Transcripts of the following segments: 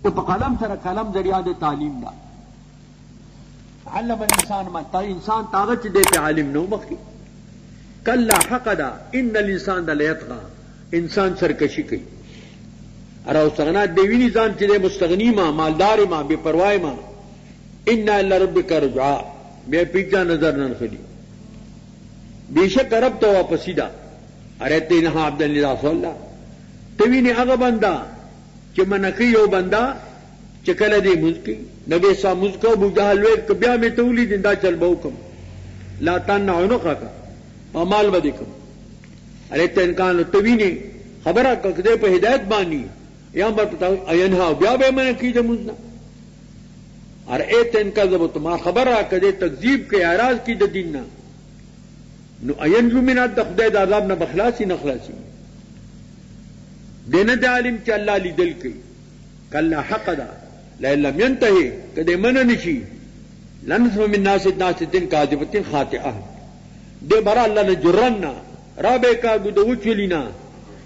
تو په قلم سره قلم ذریعہ د تعلیم دا علم الانسان ما تا انسان طاقت دې ته عالم نو مخکي کلا حق دا ان الانسان د لیتغا انسان سرکشي کوي اراو سغنا دیوی نظام چې مستغنی ما مالدار ما بے پروايي ما ان الا ربک رجعا بے پیچا نظر نن خلی بیشک رب ته واپسی دا ارته نه عبد الله رسول الله توینه هغه بندا چې منکی یو بندا چې کله دې مزکی نبی صاحب مزکو ابو جهل وې کبیا می تولید دا چل بو کوم لا تنعنقا امال بدکم ارته انکان توینه خبره کده په هدایت باندې یا بتاو اینها بیا به منکی د مزنا ارته انکا زبط ما خبره کده تکذیب کې اعراض کی د دین نه نو اینجو من د خدای د عذاب نه بخلاصي نخلاصي دینه د عالم چې الله لیدل کوي کله حق ده لا لم ينتهي کده من نشي لنسم من ناس دین کاذبتين خاطئه دې بر الله نه جرنا رابه کا غدو چلینا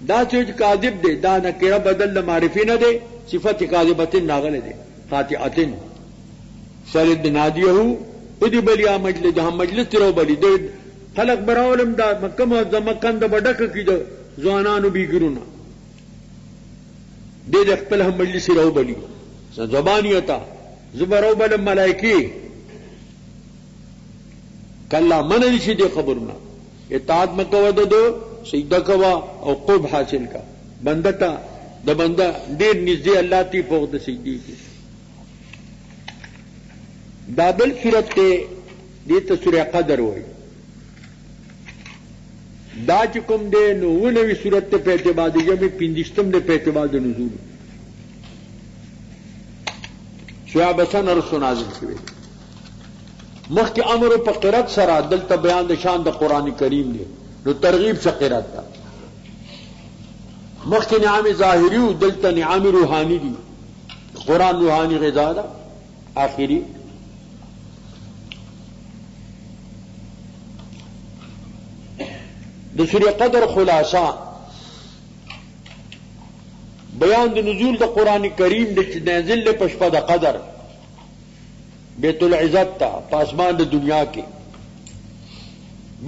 دا چې کاذب دي دا نکره بدل معرفي نه دي صفت کاذبتين ناغله دي خاطئتين سرد بناديه ودي بلیا مجلس جهان مجلس ترو بلی دې خلق براولم دا مکه معظمه کند بډک کی دو ځوانانو بیګرونه دې خپل هم مجلس راو بلی زبانیتا زبرو بل ملائکی کلا من نشي دې خبرنا اطاعت مکو دو سجدہ کوا او قرب حاصل کا بندتا د بندا ډیر نږدې الله تی په د سجدي کې دابل صورت ته دې ته سورہ قدر وایي دا چې کوم دې نو ونوي صورت ته په اعتبار دې مې پندشتم دې په اعتبار د نزول شعب سن رسول نازل شوی مخک امر په قرات سره دلته بیان د شان د قران کریم دی نو ترغیب څخه قرات ده مخک نعام ظاهری او دلته نعام روحانی دي قران روحانی غذا ده اخیری د سورہ قدر خلاصہ بیان د نزول د قران کریم د نازل له پشپا د قدر بیت العزت تا پاسمان د دنیا کې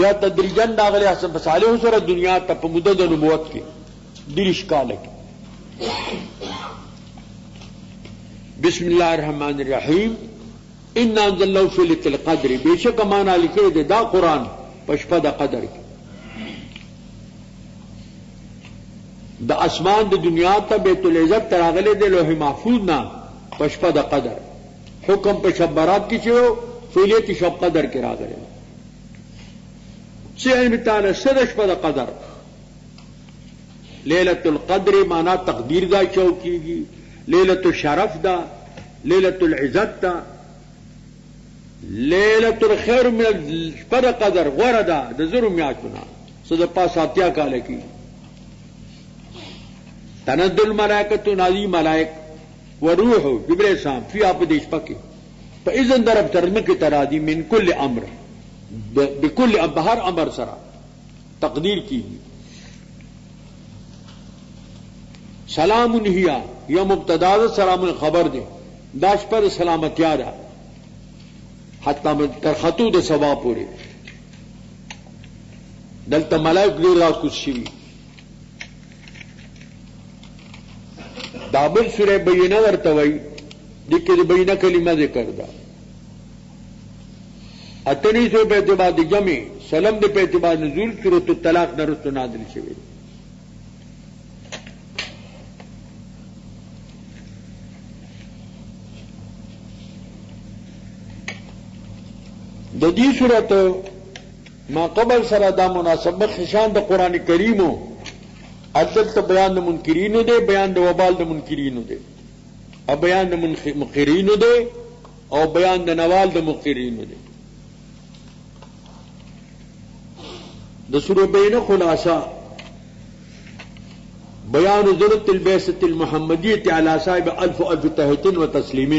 بیا تدریجا داغله حسن صالح سره دنیا ته په مدد د نبوت کې دریش کال کې بسم الله الرحمن الرحیم ان انزلناه فی ليلة القدر بیشک معنا لیکل دی دا قران پشپا د قدر کې د اسمان د دنیا ته بیت العزت تراغله د لوح محفوظ نه پشپا د قدر حکم په شب برات کې چو فعلیت شب قدر کې راغله چې علم تعالی سره شب د قدر ليله القدر معنا تقدیر دا چوکیږي ليله الشرف دا ليله العزت دا ليله الخير من شب د قدر غردا د زرو میاشتونه صد پاساتیا کال کې تنزل ملائکۃ نازل ملائک وروح جبرائیل السلام فی آپ دیش پکے فاذن درب ترجمه کی ترادی من کل امر بكل بهر امر سرا تقدیر کی سلام هي یا مبتدا سلام خبر دے داش پر سلامتی آ حتی تر خطو د سبا پوری دلته ملائک دې راز کوشش شي دابل سورہ بینہ ورتوي دکې بینہ کلمه ذکر دا اتنی سو په اعتبار د جمع سلام د په اعتبار نزول سورۃ الطلاق درست نازل شوی د دې سورۃ ما قبل سره دا مناسبه خشان د قران کریمو عدل ته بیان د منکرینو دی بیان د وبال د منکرینو دی او بیان د مقرینو دی او بیان د نوال د مقرینو دی د سورہ بینہ خلاصہ بیان ضرورت البعثۃ المحمدیہ علی صاحب الف الف تحیۃ و تسلیم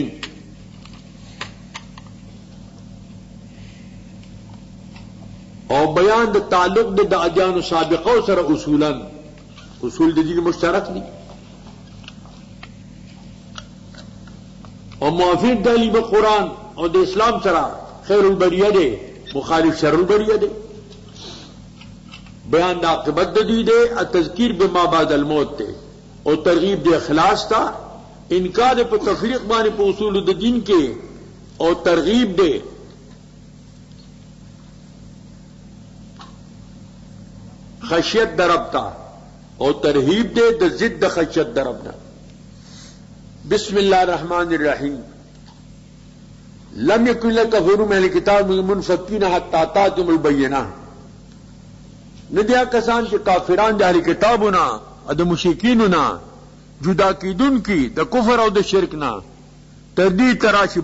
او بیان د تعلق د ادیان سابقه سره اصول د دین مشترک دي اور موافق تعلیم قرآن اور د اسلام سرا خیر البریہ دے مخالف شر البریہ دے بیان دا عاقبت دی دے تذکیر بما بعد الموت دے اور ترغیب دے اخلاص تا انکار پر تفریق بانے پر اصول دین کے اور ترغیب دے خشیت درب تا اور ترہیب دے د ضد خشیت درب نا بسم اللہ الرحمن الرحیم لم یکن لکفروا من الکتاب منفکین حتی آتاهم البینہ ندیا کسان چې کافران د اهل کتابونه او د مشرکینونه جدا کیدون کی د کفر او د شرک نه تر دې تراشی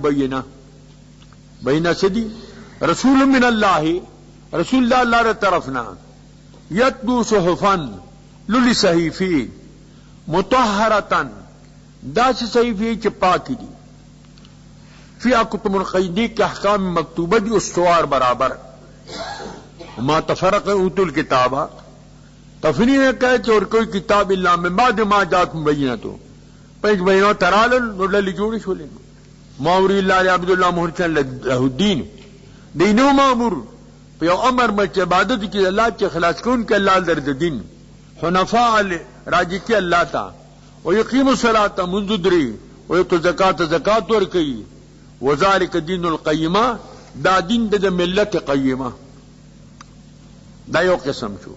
بینه سدی رسول من الله رسول الله ر طرفنا یتلو صحفا للی صحیفی مطهرة دا سی صحیفی چې پاکی دی فی کتب القیدی کے احکام مکتوبہ دی استوار برابر ما تفرق اوتو الکتابہ تفریح نے کہا کہ اور کوئی کتاب اللہ من بعد ما جات مبینتو پیش بینو ترالل نرلی جوڑی شولے ماوری اللہ علیہ عبداللہ محرچن لہ الدین دینو مامور پیو امر مچ عبادت کی اللہ چے خلاص کون کے اللہ درد دین حنفاء راجی کی اللہ تا ویقیم الصلاة منذ دری ویقو زکاة ورکی وذالک دین القیمہ دا دین دا ملت قیمہ دا یو قسم شو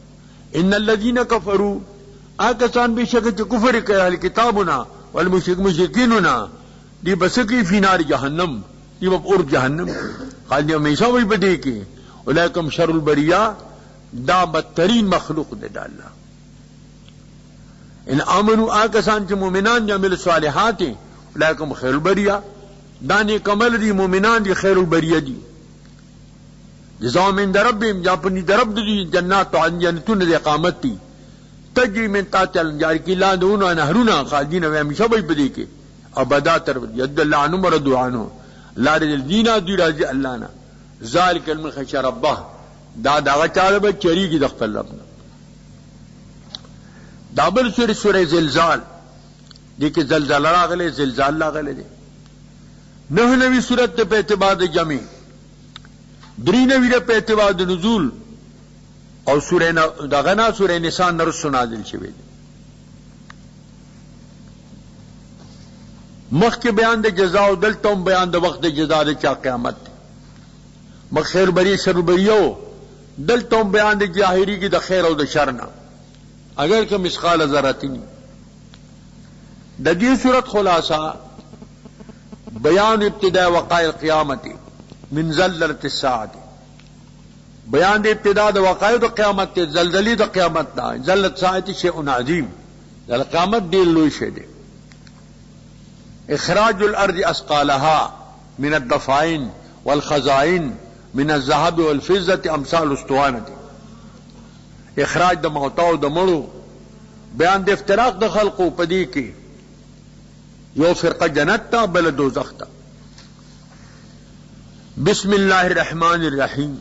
ان الذین کفروا آکسان بے شک چ کفر کر اہل کتابنا والمشرکیننا دی بسکی فی نار جہنم دی اور جہنم خالد ہمیشہ وہی بدے کے اولئکم شر البریہ دا بدترین مخلوق دے ڈالا ان آمنوا آکسان چ مومنان عمل الصالحات اولئکم خیر البریہ دانے کمل دی مومنان دی خیر البریہ دی جزاء من ربهم یا پنی درب دی جنات عن جنتون دی اقامت تی تجری من تحت الانہار کی لا دون نہرنا خالدین و ہمیشہ وہی بدے کے ابدا تر ید اللہ عنہم ورضوا عنہ لا رجل دینا دی راضی اللہ نا ذالک من خشی ربہ دا داغا چاہتا چری کی دخل ربنا دابل سورہ زلزال دیکھے زلزال راغلے زلزال راغلے دے نوی صورت پہ اعتبار جمع درینوی پہ اعتبار نزول اور سورہ دغنا سورہ نساء نرس نازل شوی دے مخ کے بیان دے جزا و دلتم بیان دے وقت دے جزا دے چا قیامت مخ خیر بری شر بریو دلتم بیان دے جاہری کی دا خیر و دا شرنا اگر کہ مسقال ذرات نہیں دا دی صورت خلاصہ بیان ابتداء وقائع القیامت من زلزلۃ الساعۃ بیان دے ابتداء دا وقائع دا قیامت زلزلی دا قیامت دا زلزلۃ ساعت شیء عظیم قیامت دے لوی شے دے اخراج الارض اثقالها من الدفائن والخزائن من الذهب والفضة امثال اسطوانة اخراج دا موتاو دا مڑو بیان دے افتراق دا خلقو پدی کی یو فرقہ جنت تا بل دوزخ تا بسم اللہ الرحمن الرحیم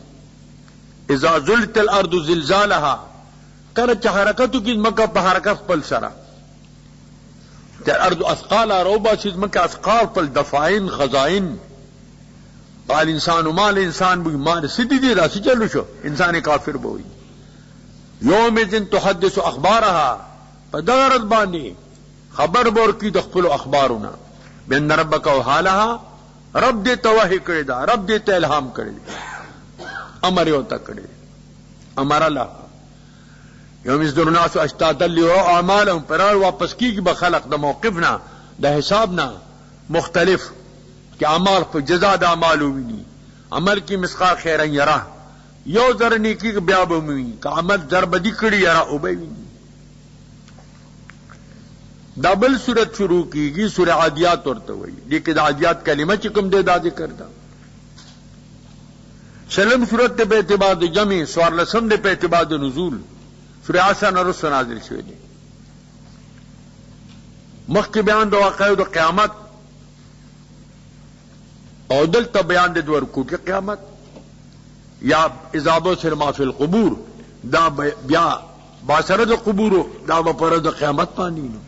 اذا زلت الارض زلزالها کرچ حرکتو کی مکہ پہ حرکت پل سرا الارض اثقالها روبا چیز مکہ اثقال پل دفائن خزائن قال انسان مال انسان بوئی مال سدی دی راسی چلو شو انسان کافر بوئی یوم دن تحدث اخبارها پدغرد بانی خبر بور کی دخپل اخبارنا بین ربک و حالها رب دے توحی کرے دا رب دے الہام کرے دا امر ہوتا کرے امر اللہ یوم ازدر الناس اشتاتا لیروا اعمالهم پرار واپس کی بخلق دا موقفنا دا حسابنا مختلف کہ اعمال پر جزا دا اعمال ہوئی عمل کی مسقال خیرن یرا یو ذر نیکی کے بیاب ہوئی کہ عمل ذر بدی کڑی یرا اوبئی دبل صورت شروع کی گی سورہ عادیات اور تو وہی لیکن عادیات کلمہ چکم دے دا ذکر دا سلم صورت پہ اعتبار جمع سوار لسم دے پہ اعتبار نزول سورہ عصر نرس نازل شوی دے مخ کے بیان دو واقع دو قیامت اور دل تا بیان دے دو رکوع کی قیامت یا اذابو سرما فی القبور دا بیا باسرد قبور دا بپرد قیامت پانی نو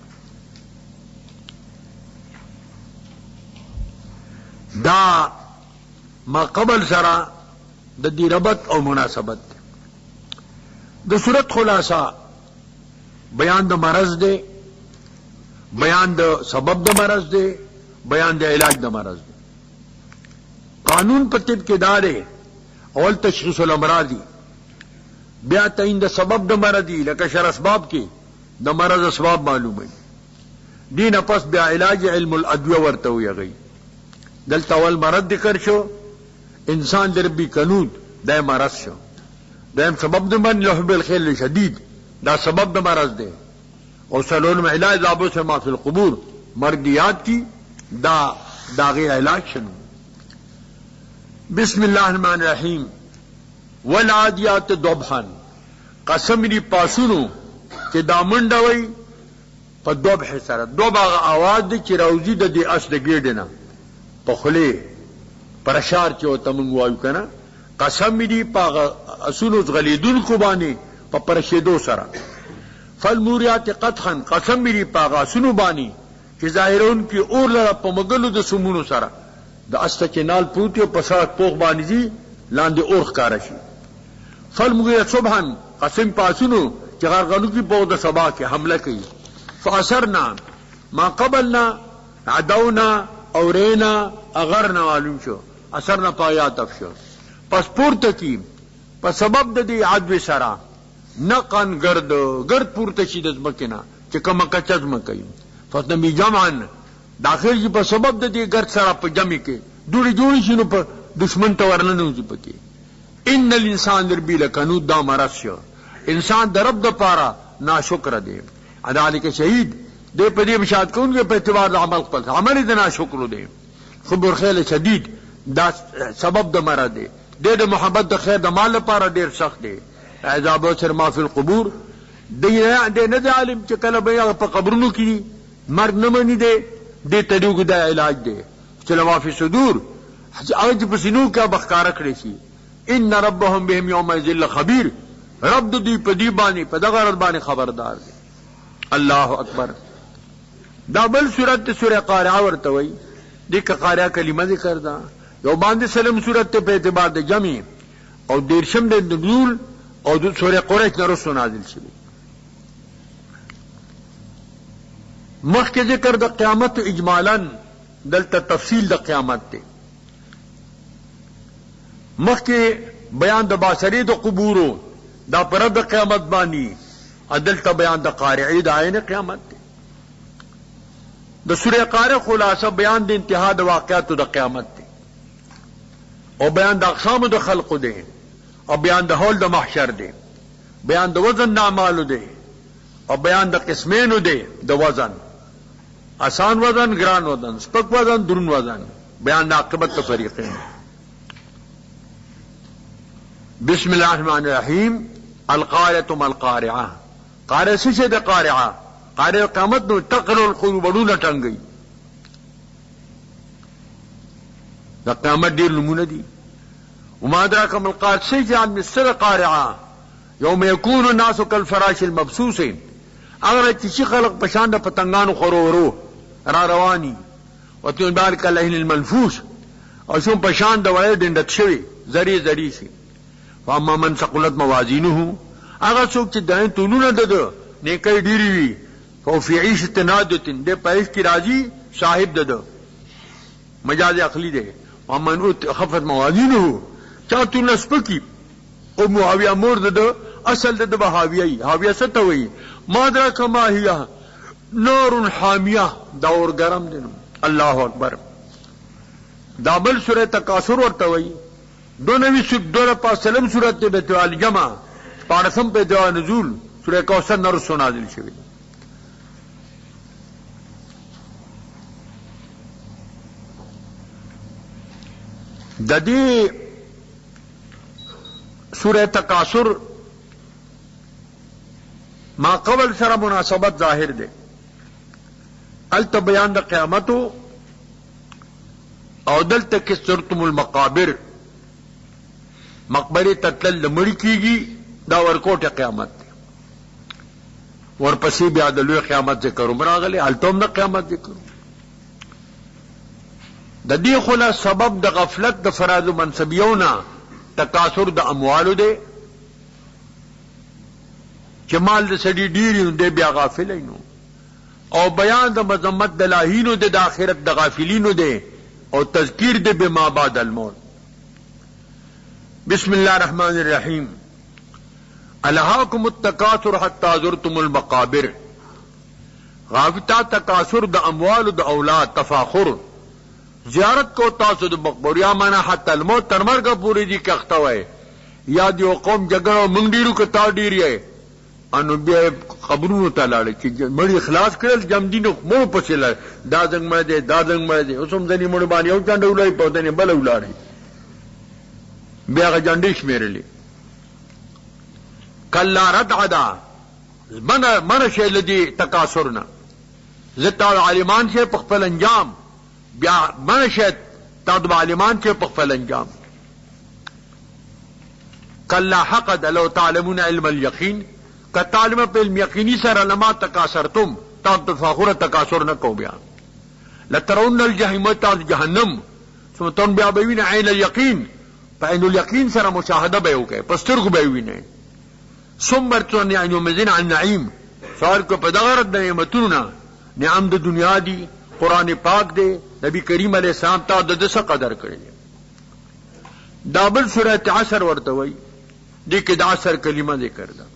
دا ما قبل سره د دې ربط او مناسبت ده. د صورت خلاصہ بیان د مرض ده، بیان د سبب د مرض ده، بیان د علاج د مرض ده. قانون په طب کې داره اول تشخیص الامراضی، بیا تعین د سبب د مرضی لکه شر اسباب کې د مرض اسباب معلومه دین پس بیا علاج علم الادویه ورته ویږي. دلته اول مرض ذکر شو، انسان د ربی قانون د مرض شو، دیم سبب د من لحب الخیل شدید دا سبب د مرض ده، او سلون علاج ابو سما فی القبور مرضیات کی دا داغی علاج شنو. بسم اللہ الرحمن الرحیم والعادیات ضبحا قسم دی پاسونو چې دا منډوي په ضبح سره. ضبح आवाज دی چې راوځي د دې اس د ګډ نه په خله پرشار چې او تمنګ وایو کنه. قسم دی په اسونو غلیدون کو باندې په پرشیدو سره. فالموریات قطحا قسم دی په اسونو باندې چې ظاهرون کې اور لره په مګلو د سمونو سره د استه چې نال پروتي او په سړک پوغ باندې دي لاندې اور ښکارا شي. فالمغیرات صبحا قسم پاسونو چې غرغلو کې په د سبا کې حمله کوي. فاثرنا ما قبلنا عدونا اورینا اغرنا معلوم شو، اثرنا پایات افشو پس پورته کی په سبب د دې عدو سره نقن گرد پورته شي د ځمکې چې کومه کچز مکوي. فتنمی جمعا داخل جی په سبب د دې ګرد سره په جمع کې دوړي جوړي شنو په دشمن ته ورننو جی پکې. ان الانسان ربی لکنود دا مرض شو، انسان د رب د پاره ناشکر دی. ذالک شهید دې په دې بشارت کوونکی په اعتبار د عمل خپل عمل دې ناشکر دی. خبر خیل شدید دا سبب د مرض دی. د محبت د خیر د مال لپاره ډیر سخت دی. عذاب سر ما فی القبور دې نه عالم چې کله به په قبرونو کې مرګ نه مني دی دې طریقو دا علاج دی چې لما فی صدور هغه په سینو کې بخکاره کړی شي. ان ربهم بهم یومئذ خبیر، رب دې په دې باندې په دغه رد باندې خبردار دی. الله اکبر. دا بل سورت سورہ قارعہ ورته وایي. دې کې قارعہ کلمه ذکر ده یو باندې سلم سورت په اعتبار د جمع او دیرشم د نزول او د سورہ قریش نه رسو نازل شوی. مخکې ذکر د قیامت اجمالا، دلته تفصیل د قیامت ته. مخکې بیان د باسری د قبورو دا پر د قیامت باندې، دلته بیان د قارعې د عین قیامت ته. د سورہ قارعہ خلاصه بیان د انتها د واقعاتو د قیامت ته، او بیان د اقسام د خلق دی، او بیان د حول د محشر دی، بیان د وزن د اعمالو دی، او بیان د قسمینو دی د وزن، آسان وزن، گران وزن، سپک وزن، درون وزن، بیان د عاقبت د فریقین. بسم اللہ الرحمن الرحیم. القارعۃ ما القارعہ. قارعہ څه ده؟ قارعہ قارعہ قیامت نو تقر القلوب ورونه ټنګي. د قیامت ډیر نمونه دي. وما ادراک ما القارعہ څه جان مستر قارعہ یوم یکون الناس کالفراش المبثوث. اگر چې خلق پشان د پتنګانو خورورو را رواني وتون بارک الليل المنفوس او شوم پشان د وړې ډندت شوی زری زری شي. فاما من ثقلت موازینه، هغه څوک چې دای تونونه ده نیکي ډیری وي، او فی عیشة نادتن دې پایش کی راضی صاحب ده مجاز عقلی ده. ومن خفت موازینه چا تو نسپکی او معاویہ مور ده اصل ده بهاویه. هاویه څه ته وایي؟ ما درک ما هي نور حامیه، دا اور گرم دي. الله اکبر. دا بل سورہ تکاثر ورته وایي. دونوی دونه پاسلم سورت ته بیت الجمع پانسم په دعا نزول سورہ کوثر نرسو نازل شوی. د دې سورہ تکاثر ما قبل سره مناسبت ظاهر ده. الته بیان د قیامتو او دلته کې سورتم المقابر، مقبره تتل مړی کیږي، دا ورکوټه قیامت ده. ورپسې بیا د لوی قیامت ذکر راغلی، الته هم د قیامت ذکر. د دې خلا سبب د غفلت د فرائض منصبیونه تکاثر د اموالو دی چې مال د سړي ډېری نو دی بیا غافل نو او بیان د مذمت د لاهینو د آخرت د غافلینو دی او تذکیر دی بما بعد الموت. بسم الله الرحمن الرحیم. الہاکم التکاثر حتی زرتم المقابر. غافتا تکاثر د اموال د اولاد تفاخر زیارت کو تاسو د مقبر یا معنا حتی الموت تر مرګ پوری دي کښته وای یا دی قوم جګړه مونږ ډیرو که تا ډیری انو بیا قبرونو ته لاړ چې مړی اخلاص کړل جام دینو مو پسې لاړ دا څنګه مړ دی دا څنګه مړ دی اوس هم ځنی مړ باندې یو څنډه ولای په دنه بل ولاړی بیا غجنډې شمیرلې کلا ردعدا من شي لدی تکاثرنا زتا عالمان شي په خپل انجام بیا من شي تاسو عالمان شي په خپل انجام. کلا حقد لو تعلمون علم اليقين کطالب په علم یقینی سره لما تکاثرتم تاسو تفاخر تکاثر نه کو بیا لترون الجحیم تاسو جهنم ثم تن بیا بوینه عین اليقین په عین اليقین سره مشاهده به وکي پسترګو به وینه ثم تن یعنی مزین عن نعیم سوال کو په دغه رد نعمتونه نعم د دنیا دی قران پاک دی نبی کریم علیہ السلام ته د څه قدر کړی دا بل سورۃ عصر ورته وای دې کې د عصر کلمه ذکر ده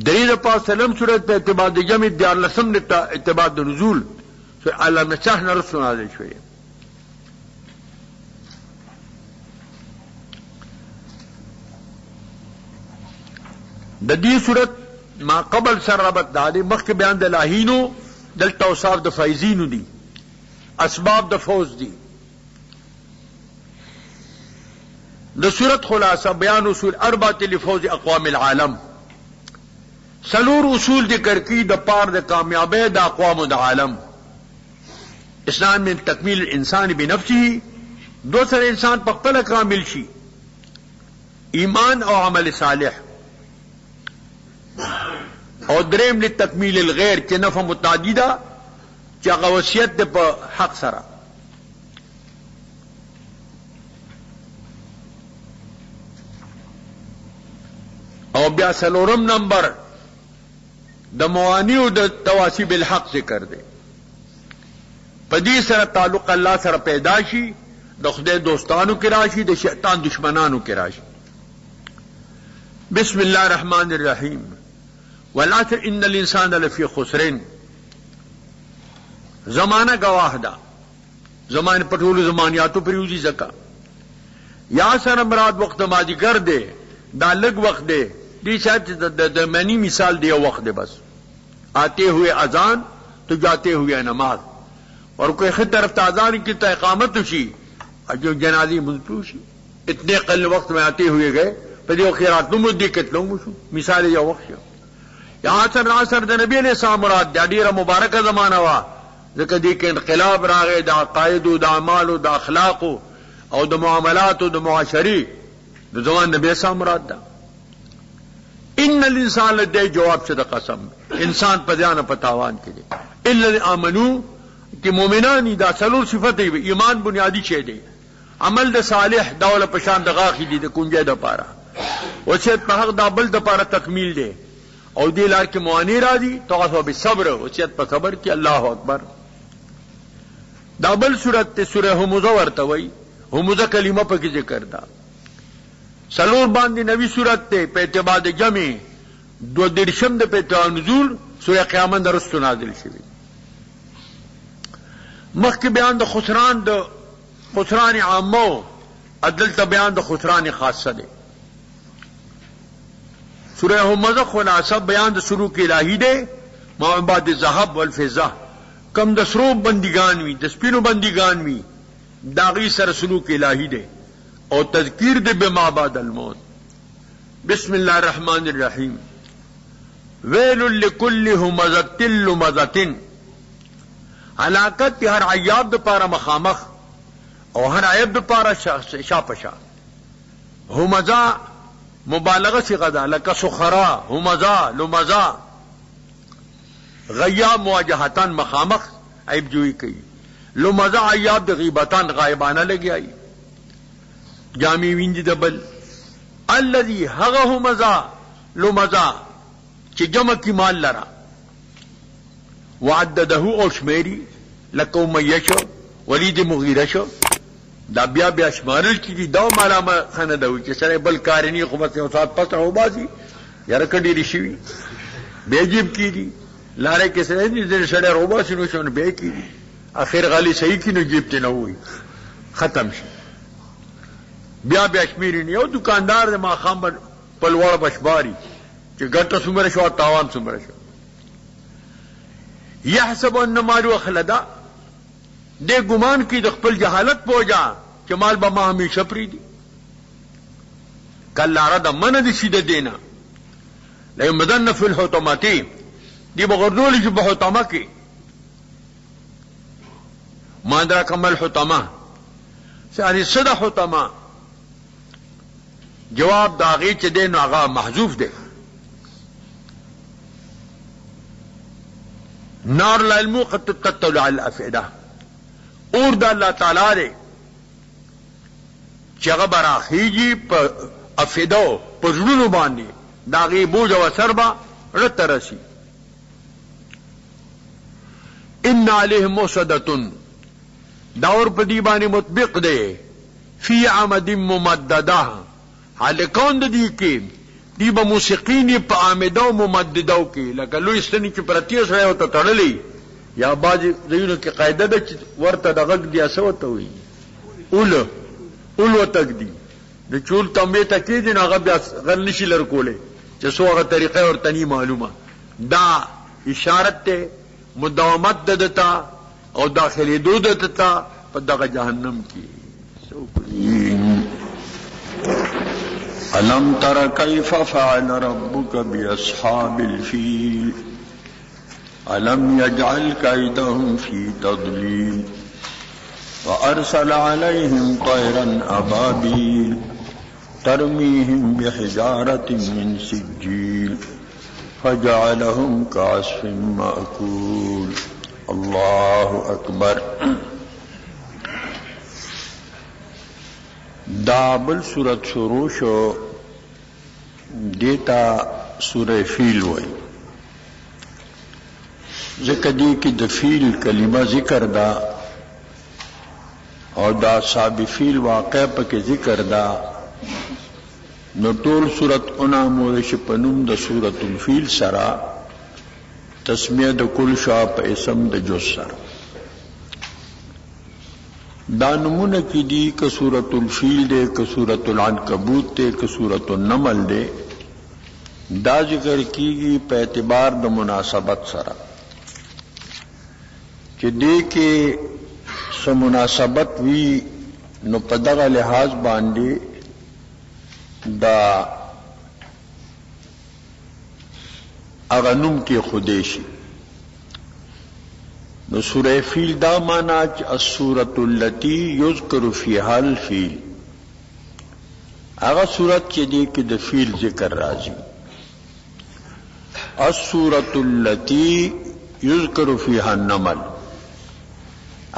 دلیل پاک سلام سورۃ په اعتبار د جمع د لسم د اعتبار د نزول الله نشاه رسول نازل شوی د دې صورت ما قبل سربت دادی مخک بیان د لاهینو دلته اوصاف د فایزینو دي اسباب د فوز دي د صورت خلاصه بیان اصول اربعه لفوز اقوام العالم سلور اصول ذکر کی د پار د کامیابی د اقوام د عالم اسلام من تکمیل الانسان بنفسه دو سره انسان په خپل کامل شي ایمان او عمل صالح او دریم لتکمیل الغیر چې نفع متعدده چې هغه وصیت ده په حق سره او بیا سلورم نمبر د موانع د تواصی بالحق ذکر ده په دې سره تعلق الله سره پیدا شي د خدای دوستانو کې راشي د شیطان دشمنانو کې راشي. بسم الله الرحمن الرحیم. والعصر ان الانسان لفی خسرین. زمانہ گواہ دا زمانہ پټول زمانیاتو پریوزی زکا یا سره مراد وقت ماجیګر دی دا لږ وخت دی دی شاید د معنی مثال دی وقت دی بس آتے ہوئے اذان تو جاتے ہوئے نماز اور کوئی خود طرف اذان کی تو اقامت ہوشی جو جنازی منتوشی اتنے قل وقت میں آتے ہوئے گئے پدی خیرات نمو دی کتلوں مشو مثال یا وقت یہاں سر ناصر د نبی علیہ السلام مراد دا ډیره مبارکه زمانہ وا ځکه دې کې انقلاب راغی د عقاید او د اعمال او د اخلاق او د معاملات او د معاشري د زمان نبی السلام مراد دا ان الانسان لدی جواب څه د قسم انسان په ځان په تاوان کې دي الا امنو چې مؤمنان دا څلور صفته ایمان بنیادی شی دی عمل د صالح دوله پشان د غاخې دي د کونجه د پاره او چې په حق د بل د پاره تکمیل دی او دی لار کې موانی راځي تاسو به صبر او چې په صبر کې الله اکبر. دا بل سورت ته سوره همزه ورته وای همزه کلمه په کې ذکر ده سلور باندې نبی سورت ته په اعتبار د جمع دو درشم د په نزول سوره قیامت درست نازل شوی مخکې بیان د خسران عامو عدل ته بیان د خسران خاصه ده سورہ همزه خلاصہ بیان د سلوک الہی ده ما بعد الذهب والفضه کم د سرو بندگان وی د سپینو بندگان وی داغی سر سلوک الہی ده او تذکیر ده بما بعد الموت. بسم الله الرحمن الرحیم. ویل لکل همزه لمزه ہلاکت ہر عیاب د پاره مخامخ او هر عیب د پاره شاپشا همزه مبالغه صيغه ده لك سخرا همزا لمزا غیا مواجهتان مخامخ عیب جوئی کئی. لمزہ ایاب د غیبتان غائبانہ لگی آئی جامی وینج دبل الذي هغه مزا لمزا چې جمع کی مال لرا وعدده او شمیری لکه امیه ولید مغیره شو دا بیا شمارل کی دی دا مالا خانه دا چې سره بل کارنی خو بس یو سات پس او بازی یاره کډی رشي بیجیب کی دی لاره کې سره دې سره روبا شنو شون به کی دی اخر غالی صحیح کی نو جیب ته نه وای ختم شي بیا شمیرین یو دکاندار د ما خام پلوړ بشباری چې ګټه څومره شو تاوان څومره شو یحسب ان مالو خلدا دے گمان کی د خپل جہالت پوجا چې مال به ما همیشه پری دی کله را د من دي شیده دینا لا مدن فی الحطماتی دی بغردول چې په حطمه کې ما درا کمل حطمه ساری صدا حطمه جواب داغی چې دین هغه محذوف دی نار العلم قد تطلع على الافئده اور دا اللہ تعالی دے چې هغه براخیږي په افئدو په زړونو باندې داغي بوج او اثر به رترسي ان علیهم مصدتن دور په دی باندې مطبق دی فی عمد ممدده حال کون دی کې دی به موسیقین په عامدو ممددو کې لکه لوی ستنی چې پرتی سره او ته تړلې یا باج دیونو کې قاعده ده چې ورته دغه دی اسو ته وي اول وتک دی د چول تمبه ته کې دی هغه بیا غل نشي لر کوله چې سوغه طریقه اور تنی معلومه دا اشارت ته مداومت ددتا او داخلي دود ددتا په دغه جهنم کې الم تر کیف فعل ربک باصحاب الفیل الم یجعل کیدهم فی تضلیل وارسل علیہم طیرا ابابیل ترمیہم بحجارۃ من سجیل فجعلهم كعصف مأکول اللہ اکبر. دابل سورت شروع شو دیتا سورہ فیل وئی ذکر دی کی د فیل کلمہ ذکر دا اور دا صاحب فیل واقع پک ذکر دا نو ټول سورت انا مورش پنوم د سورت الفیل سرا تسمیه د کل شا په اسم د جز سرا دا نمونه کی دی که سورت الفیل دے که سورت العنکبوت دے که سورت النمل دے دا ذکر کیگی په اعتبار د مناسبت سرا چې دې کې سم مناسبت وی نو په دغه لحاظ باندې دا اغنم کې خودیشي نو سورہ فیل دا مانا چې السورۃ التي یذکر فیها الفیل هغه سورۃ چې دې کې د فیل ذکر راځي السورۃ التي یذکر فیها النمل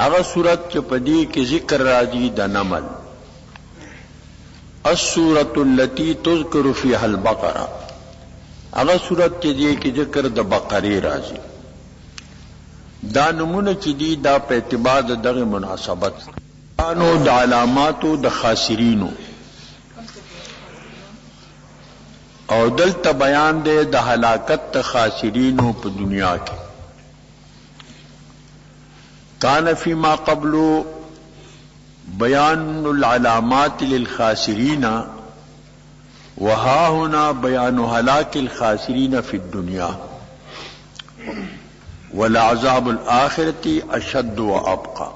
هغه سورۃ چې په دې کې ذکر راځي د نمل السورۃ التي تذکر فیها البقرہ هغه سورۃ چې دې کې ذکر د بقرې راځي دا نمونه چې دی دا په اعتبار دغه مناسبت انو د علاماتو د خاسرینو او دلته بیان دی د هلاکت د خاسرینو په دنیا کې کان فيما قبل بیان العلامات للخاسرین وها هنا بیان هلاك الخاسرین فی الدنیا ولعذاب الآخرة اشد وابقى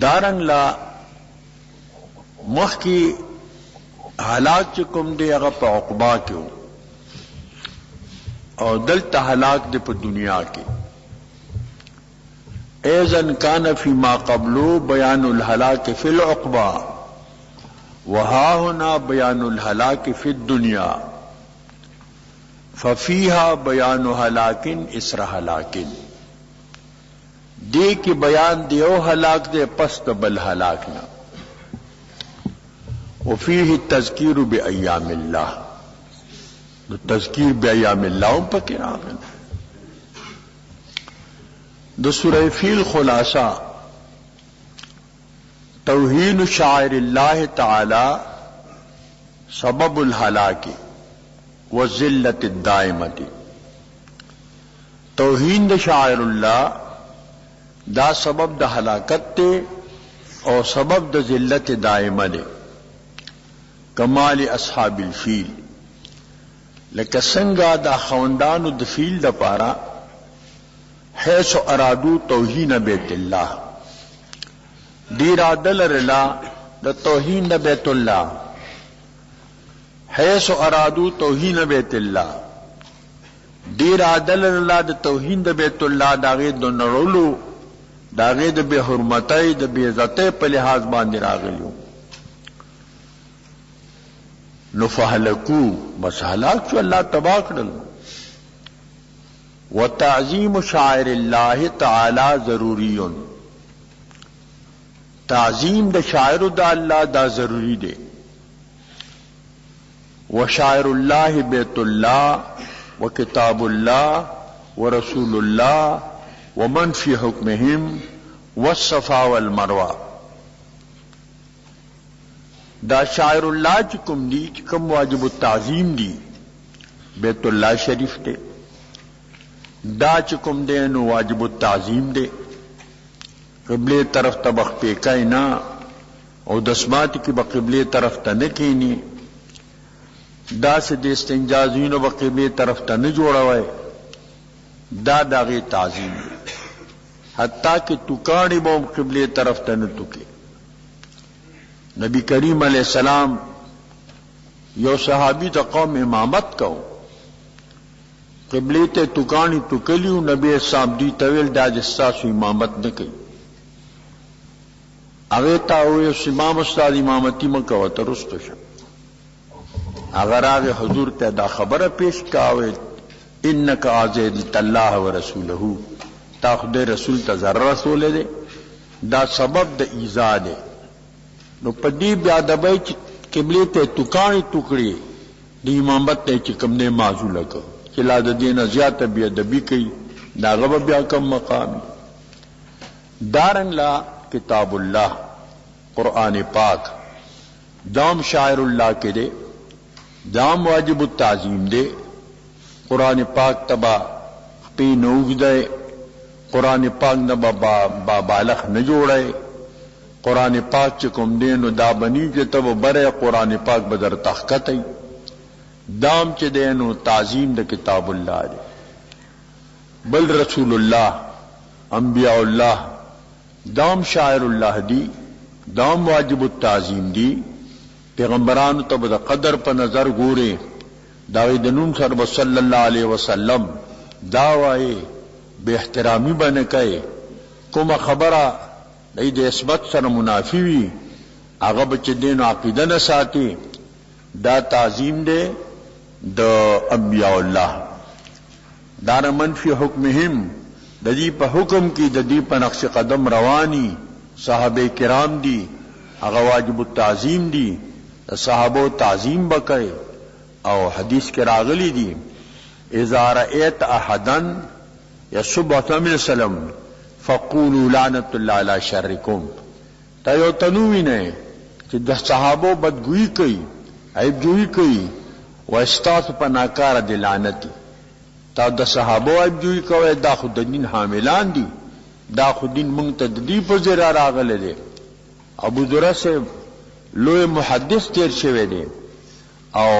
دارن لا مخکی حالات چکم دے اغا پا عقبا کیو او دلتا حلاک دے پا دنیا کی ایزن کان فی ما قبلو بیان الحلاک فی العقبا وها هنا بیان الحلاک فی الدنیا ففیہا بیان ہلاکن اسر ہلاکن دے کی بیان دیو ہلاک دے پست بل ہلاکنا وفیہ تذکیر بایام اللہ تذکیر بایام اللہ پکے آگن دو سورہ فیل خلاصہ توہین شاعر اللہ تعالی سبب الہلاک والذلت الدائمت توہین دا شاعر اللہ دا سبب دا ہلاکت تے اور سبب دا ذلت دائمہ دے کمال اصحاب الفیل لکہ سنگا دا خوندان دا فیل دا پارا حیث ارادو توہین بیت اللہ دیر عدل رلا دا توہین دا بیت اللہ حیث ارادو توہین بیت اللہ دیر عدل رلا دا توہین دا بیت اللہ دا غید دا نرولو دا غید بے حرمتی دا بے عزتی پا لحاظ باندی راغلیو نفہلکو بس ہلاک چو اللہ تباہ کردلو وتعظیم شاعر اللہ تعالی ضروری تعظیم دا شاعر دا اللہ دا ضروری دے وشاعر اللہ بیت اللہ وکتاب اللہ ورسول اللہ ومن فی حکمہم والصفا والمروہ دا شاعر اللہ چکم دی چکم واجب التعظیم دی بیت اللہ شریف دے دا چکم دے نو واجب التعظیم دے قبلے طرف تبخ پیکائی نا او دسماتی کی بقبلے طرف تا نکینی دا سے دے استنجازینو بقبلے طرف تا نجوڑاوائے دا داغی تعظیم دے حتیٰ کہ تکانی بوم قبلے طرف تا نتوکے نبی کریم علیہ السلام یو صحابی تا قوم امامت کہو قبلے تے تکانی تکلیو نبی صاحب دی طویل دا جستاسو امامت نکی اگر تاوی اس امام استاد امامتی مکو ترستو شا اگر آگے حضور تے دا خبر پیش کاوے انکا عزیزت اللہ و رسولہو تا خود رسول تا ذر رسول دے دا سبب دا ایزا دے نو پدی بیادبائی چی قبلی تے تکانی ٹکڑی دی امامت تے چکم دے معذو لگا چلا دا دینا زیادہ بیادبی کئی دا غب بیا کم مقامی دارنگ لا کتاب اللہ قرآن پاک دام شاعر اللہ کے دے دام واجب التعظیم دے قرآن پاک تبا پی نوگ دے قرآن پاک نبا بالخ نجوڑے قرآن پاک چکم دینو دا بنی کے تب برے قرآن پاک بدر تحقتی دام چ دینو تعظیم دا کتاب اللہ دے بل رسول اللہ انبیاء اللہ دام شاعر اللہ دی دام واجب التعظیم دی پیغمبران تب دا قدر پا نظر گورے داغی دنون سرب صلی اللہ علیہ وسلم داوائے بے احترامی بنکے کم خبرہ دای د اسبت سره منافی وی هغه بچ دین عقیده نه ساتي دا تعظیم دے د انبیاء الله دار منفی حکمهم د دې په حکم کې د دې په نقش قدم رواني صحابه کرام دي هغه واجب التعظیم دي صحابه تعظیم وکړي او حدیث کې راغلي دي اذا رأيت احدا يسب محمد سلام فقولوا لعنت اللہ علی شرکم تا یو تنوی نے کہ د صحابو بدگوئی کئی عیب جوئی کئی و استاس پا ناکار دی لعنتی تا د صحابو عیب جوئی کوئی دا خود دین حاملان دی دا خود دین منتدی پر زیر راغل دے ابو ذرہ سے لوی محدث تیر شوے دے او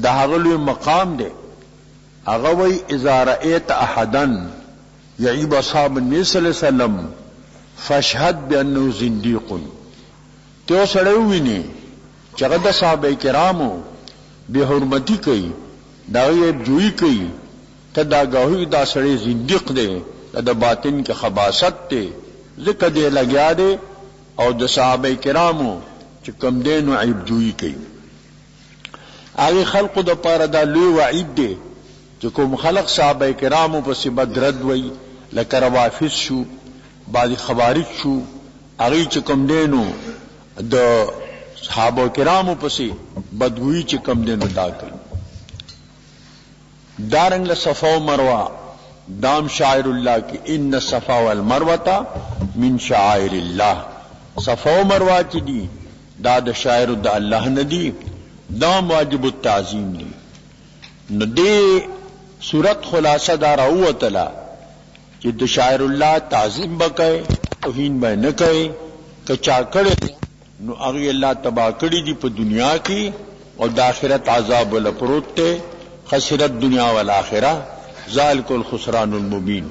دا غلوی مقام دے اغوی اذا رأیت احدن یعیب اصحاب النبی صلی اللہ علیہ وسلم فاشهد بانه زندیق تو سڑیوی نے چغد صحابہ کرامو بے حرمتی کئی دا عیب جوئی کئی تا دا گاہوی دا سڑی زندیق دے دا باطن کے خباست دے ذکر دے لگیا دے اور دا صحابہ کرامو چکم دینو عیب جوئی کئی هغه خلقو د پاره دا لوی وعید دی چې کوم خلق صحابه کرامو پسې بدرد وای لکه روافض شو بعض خوارج شو هغه چې کوم دینو د صحابه کرامو پسې بدگوئی چې کوم دینو دا کوي دارنګ له صفا او مروه دام شاعر الله کی ان الصفا والمروه من شعائر الله صفا او مروه چې دي دا د شاعر د الله نه دي دام واجب التعظیم دي نو دې صورت خلاصه دا راوتله چې د شاعر الله تعظیم وکړي توهین به نه کوي که چا کړي نو هغه الله تبا کړي دي په دنیا کې او د آخرت عذاب ول پروت ته خسرت دنیا والآخرة ذالک الخسران المبین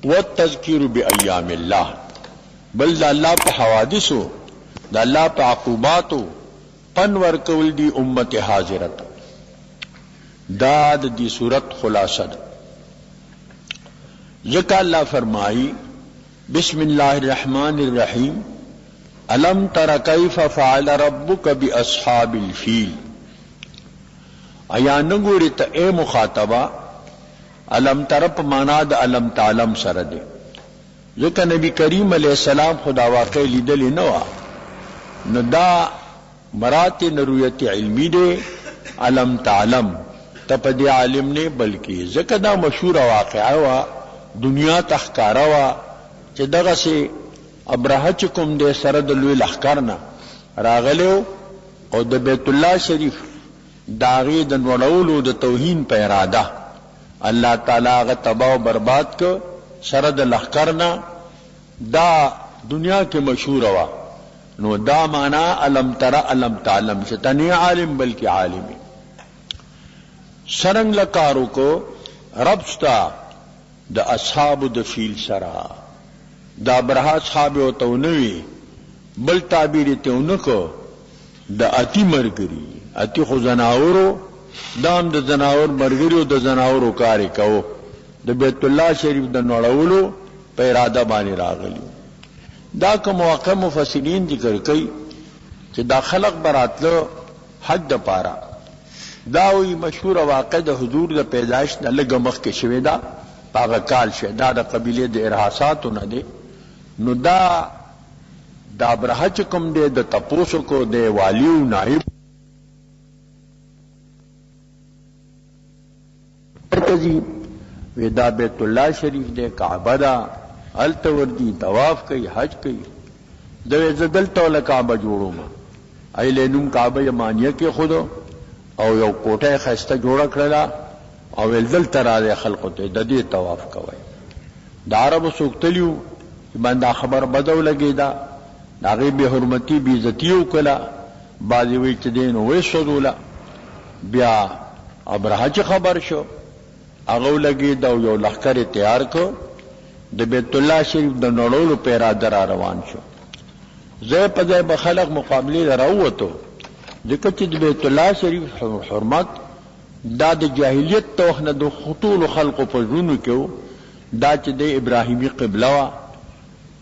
والتذکیر بایام الله بل دا الله په حوادثو دا الله په عقوباتو پن ورکول دی امت حاضرت دا د دې صورت خلاصه ده ذکر الله فرمائی بسم الله الرحمن الرحیم الم تر کیف فعل ربک باصحاب الفیل ایا نګوري ته اے مخاطبہ علم تر په معنا د علم تعلم سره دی ځکه نبی کریم علیہ السلام خدا واقع لیدل نه وا نو دا مرات نرویت علمی دی علم تعلم ته په دی عالم نه بلکې ځکه دا مشهور واقعا وا دنیا تخکارا وا چې دغه سي ابرهه چې کوم دی سره د لوی لخر نه راغلو او د بیت الله شریف داغی د نوړولو د توهین په اراده الله تعالی غ تباہ و برباد کو سره د لخرنا دا دنیا کې مشهور وا نو دا معنا علم تر علم تعلم شتنی عالم بلکې عالم سرنګ لکارو کو رب ستا د اصحاب د فیل سرا دا برها اصحاب او تونوي بل تعبیر تونکو د اتی مرګری اتی خو زناورو دام د زناور مرګریو د زناورو کاری کو د بیت الله شریف د نړولو په اراده باندې راغلی دا کوم واقع مفسرین ذکر کوي چې دا خلق براتلو حج د پاره دا وی مشهور واقع د حضور د پیدائش نه لږ مخکې شوی دا هغه کال شه دا د قبیله د ارهاساتو نه دی نو دا برها چې کوم دی د تپوسو کو دی والیو نائب مرکزی ودا بیت الله شریف دے کعبہ دا التوردی طواف کئی حج کئی دوی زدل تولا کعبہ جوڑو ما ایلے نم کعبہ یمانیہ کے خودو او یو کوٹے خیستہ جوڑا کرلا او دل ترازے خلقو تے ددی طواف کوئی دا عرب سوکتلیو بندہ خبر بدو لگی دا ناغی بے حرمتی بی عزتیو کلا بازی وی چدین وی صدولا بیا ابرہا چی خبر شو اغو لگی دا یو لخکر تیار کو د بیت الله شریف د نړولو په اراده را روان شو زه په ځای به خلق مقابله راووتو ځکه چې د بیت الله شریف حرمت دا د جاهلیت توخ نه د خطول خلقو په ژوند کې دا چې د ابراهیمی قبله وا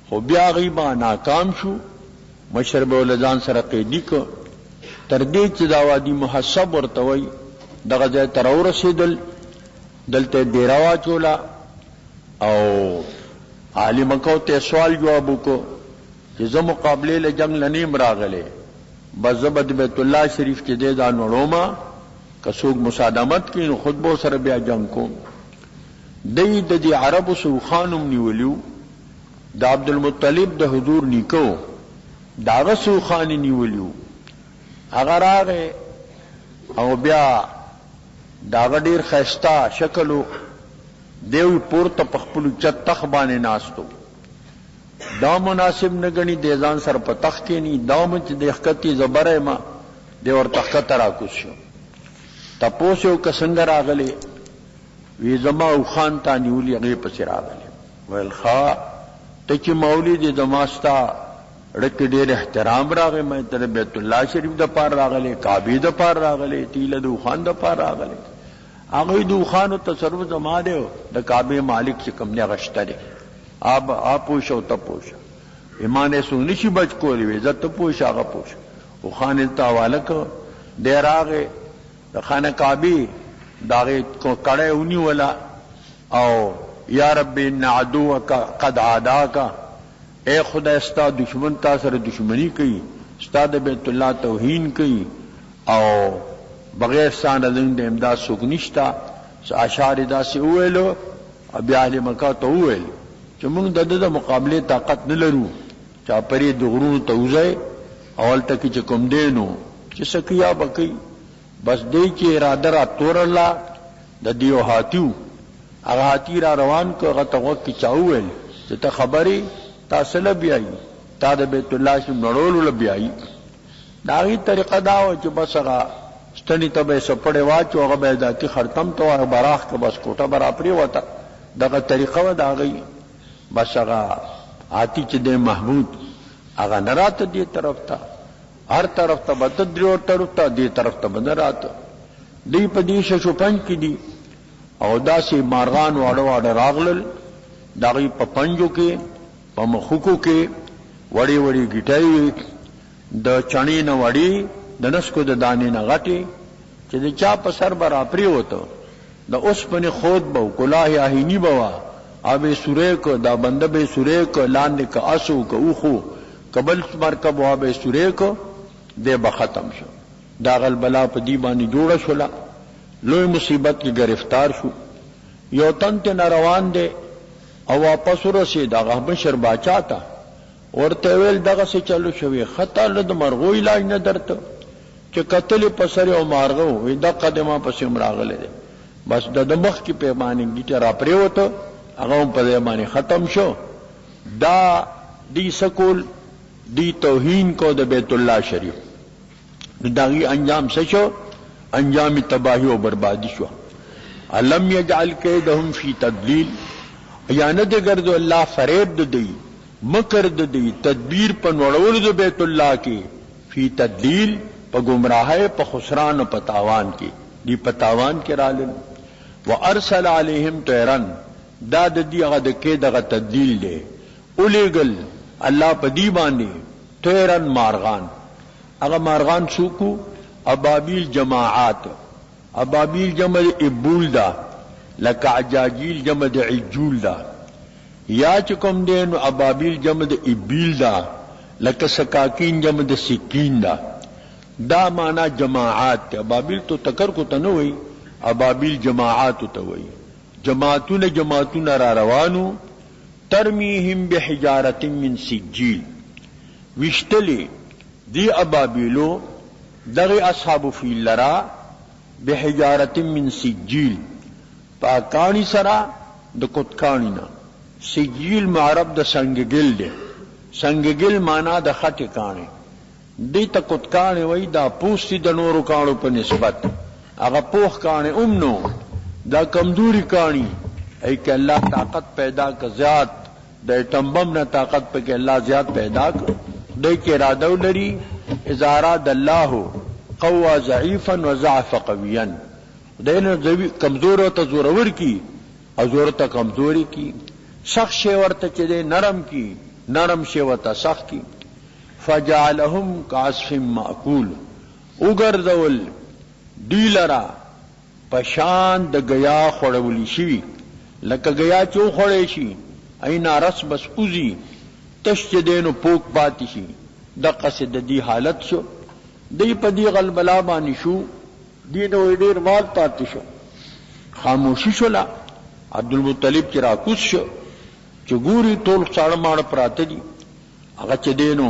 خو بیا غیبا ناکام شو مشرب ولدان سره قیدی کو تر دې چې دا وادي محسب ورته وای دغه ځای تر ورسېدل دلته ډیراوا چولا او عالم کو ته سوال جواب کو چې زه مقابله له جنگ لنیم راغله بزبد بیت الله شریف کې دې ځان وړوما کڅوګ مصادمت کین خطبو سره بیا جنگ کو د دې عربو سو خانم نیولیو د عبد المطلب د حضور نیکو داغه سو خان نیولیو هغه راغه او بیا داغه ډیر خستا شکلو دیوی پورته پخپلو چت تخ باندې ناستو دا مناسب نه غني د ځان سر په تخ کې ني دا مچ د حقیقتي زبره ما دی ور تخ ترا کوشو تپوسو کسنګ راغلي وی زما او خان تا نیولې هغه پس راغلي ویل خا ته چې مولوی د دماستا رک ډیر احترام راغی مې تر بیت الله شریف د پار راغلي کعبه د پار راغلي تیل د خان د پار راغلي هغه د خان تصرف زما دی د کعبه مالک چې کوم نه غشته دی آپ پوشو تپوشو ایمان سونی شي بچ کولی وی عزت پوش هغه پوش او خان ته حواله کو ډیر هغه د خانه کعبه داغه کړه اونی ولا او یا رب ان عدوک قد عاداک، اے خدا استا دشمن تا سره دشمنی کوي، استا د بیت الله توهین کوي او بغیر سان د امداد څوک نشتا. اشعار داسې وویلو بیا اهل مکه ته وویل چې موږ د مقابله طاقت نه لرو، چا پرې د غرونو ته وځي اول ته چې کوم دینو چې سکیا بکی بس دې چې اراده را تور الله د دیو هاتیو هغه هاتی را روان کو هغه ته وکی چاویل چې ته خبري تاسو له بیاي تا د بیت الله شم نړول له بیاي. داغي طریقه دا و چې بس هغه ستنی ته به سپړې واچو هغه به ذاتی خرتم ته هغه براخ که بس کوټه برا پری وته دغه طریقه و داغي. بس هغه هاتی چې د محمود هغه نراته دی طرف ته، هر طرف ته بدد دی، اور طرف ته دی طرف ته بدراته دی په دې ششو پنځ کې دی او داسې مارغان واړه واړه راغلل داغي په پنجو کې په مخکو کې وړي وړي گیټای د چانی نه وړي د نسکو د دانې نه غټي چې د چا په سر برا پری وته د اوس پنه خود بو کلاه اهینی بوا ابه سوره کو دا بنده به سوره کو لاندې کا اسو کو اوخو قبل مرکب وابه سوره کو دے به ختم شو. داغل بلا په دی باندې جوړه شولا، لوی مصیبت کې گرفتار شو. یو تن ته روان دے او واپس ورسید هغه بشر باچا تا ورته ویل دغه څه چلو شوی خطا لد مرغو علاج نه درته چې قتل پسر او مارغو وې د قدمه پسې مراغله دي. بس د مخ کې پیمانه گیټه را پریوته هغه په پیمانه ختم شو. دا دی سکول دی توہین کو د بیت الله شریف داغي انجام څه شو؟ انجام تباہی و بربادی شو. علم یجعل کیدهم فی تدلیل، یا نه دې ګرځو الله فریب د دی مکر د دی تدبیر په نوړولو د بیت الله کې فی تدلیل په گمراهی په خسران او په تاوان کې دی په تاوان کې رالل. وارسل علیہم طیرن، دا د دې هغه د کې دغه تدلیل دی اولیګل الله په دی باندې طیرن مارغان. هغه مارغان څوک؟ ابابیل جماعات، ابابیل جمع ابول دا لکه عجاجیل جمع د عجول دا، یا چکم دین ابابیل جمع د ابیل دا لکه سکاکین جمع د سکین دا. دا معنی جماعات. ابابیل تو تکر کو تنوي، ابابیل جماعات تو وي. جماعتون را روانو ترمیهم بحجارت من سجیل، وشتلی دی ابابیلو دغی اصحاب فیل لرا بحجارت من سجیل پاکانی سرا د کتکانینا. سجیل معرب د سنگگل دے، سنگگل مانا د خط کانی دی تا کتکانی وی دا پوستی د نورو کانو پا نسبت اگا پوخ کانی امنو دا کمزوری کانی ای کہ اللہ طاقت پیدا کا زیاد دا تنبم نہ طاقت پہ کہ اللہ زیاد پیدا کا دے کے ارادو لری ازاراد اللہ قوہ ضعیفا و ضعف قویا دینا کمزور ہوتا زورور کی اور زورتا کمزوری کی، سخت شیورتا چلے نرم کی، نرم شیورتا سخت کی. فجعلہم کعصف مأکول، اگردول دیلرا پشان د گیا خوڑولی شوی لکه گیا چو خوڑے شی اینا رس بس اوزی تشت دینو پوک پاتی شی. دا قصد دی حالت شو، دی پا دی غلبلا بانی شو، دینو ایدیر مال پاتی شو. خاموشی شولا. عبدالمطلب چی راکوس شو چو گوری طول ساڑمار پراتا دی اگا چی دینو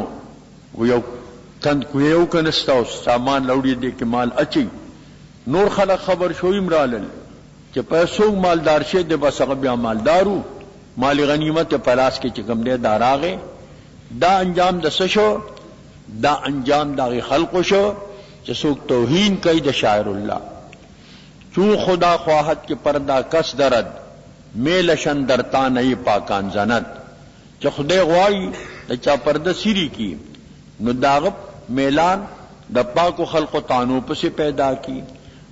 ویو کند کویو کنستاو سامان لوڑی دے کے مال اچی. نور خلق خبر شو امرالل چی پیسو مالدار شے دے بس اگا بیا مالدارو مال غنیمت پلاس کے چکم دے دار آگے. دا انجام دا سشو، دا انجام دا غی خلقو شو چی سوک توہین کئی دا شاعر اللہ. چون خدا خواہد کے پردہ کس درد میلشن درتا نئی پاکان زند، چی خدای غوائی دا چا پردہ سیری کی نو داغب میلان دا پاک و خلق و تانو پس پیدا کی.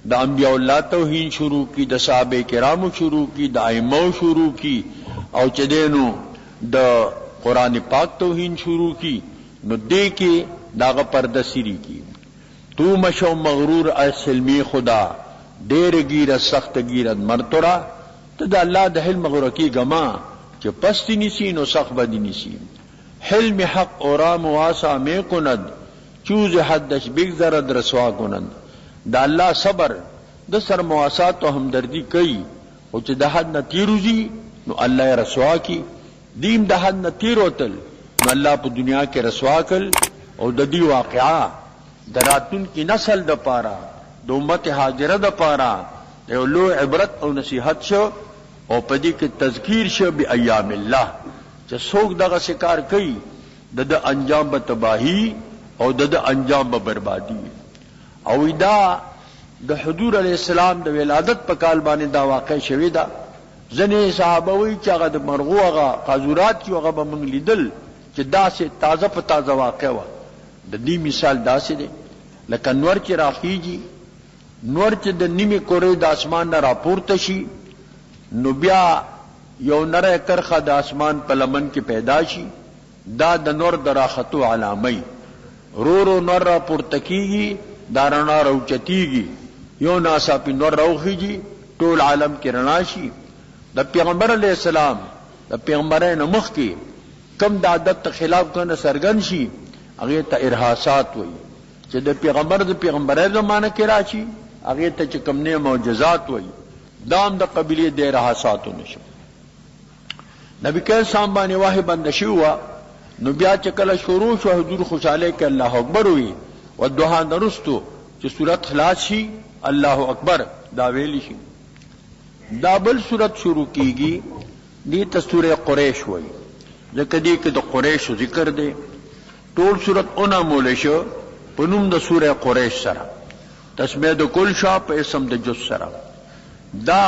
دا انبیاء اللہ توہین شروع کی، دا صحابہ کرامو شروع کی، دا ائمہ شروع کی، او چدینو دا قرآن پاک توہین شروع کی نو دے کے داغ پردہ سیری کی. تو مشو مغرور اے سلمی خدا دیر گیرت سخت گیرت مرتورا تو دا اللہ دا حلم غرکی گما کہ پستی نسی نو سخت بدی نسی حلم حق اورام واسا میں کند چوز حدش بگذرد رسوا کند دا اللہ صبر دا سر مواسات و ہمدردی کئی او چه دا حد نا تیروزی نو اللہ رسوا کی دیم دا حد نا تیروتل نو اللہ پا دنیا کے رسوا کل او دا دی واقعا دراتن کی نسل دا پارا دا امت حاضرہ دا پارا دا لو عبرت او نصیحت شو او پدی کی تذکیر شو بی ایام اللہ چه سوک دا سکار کئی دا دا انجام با تباہی او دا انجام با بربادی او دا دا حضور علیہ السلام دا ولادت پا کالبانی دا واقع شوی دا زنی صحابوی چا اغا دا مرغو اغا قازورات چی اغا با منگلی دل چی دا سے تازہ پا تازہ واقع وا دا دی مثال دا سے دے لکن نور چی راخیجی نور چی دا نیمی کوری دا اسمان نا راپورتا شی نو بیا یو نر کرخا دا اسمان پا لمن کی پیدا شی دا دا نور دا راختو علامی رو رو نور راپورتا کیگی دارنا روچتیگی یو ناسا پی نور روخی جی طول عالم کی رناشی دا پیغمبر علیہ السلام دا پیغمبرین مخ کی کم دا عادت تا خلاف کرنا سرگن شی اگر تا ارحاسات ہوئی چی دا پیغمبرین زمانہ کی راشی اگر تا چی کم نے معجزات ہوئی دام دا قبیلی دے ارحاساتو نشو نبی کہل سامبانی واحی بندشی ہوا نو بیا چکل شروع شو حضور خوشحالے کہ اللہ اکبر ہوئی و دوہا نرستو چی صورت خلاص شی اللہ اکبر دا ویلی شی دا بل صورت شروع کی گی دی تا سورہ قریش ہوئی ذکر دی کہ دا قریش ذکر دے طول صورت اونا مولشو پنوم دا سورہ قریش سرا تسمیہ دا کل شا پا اسم دا جس سرا دا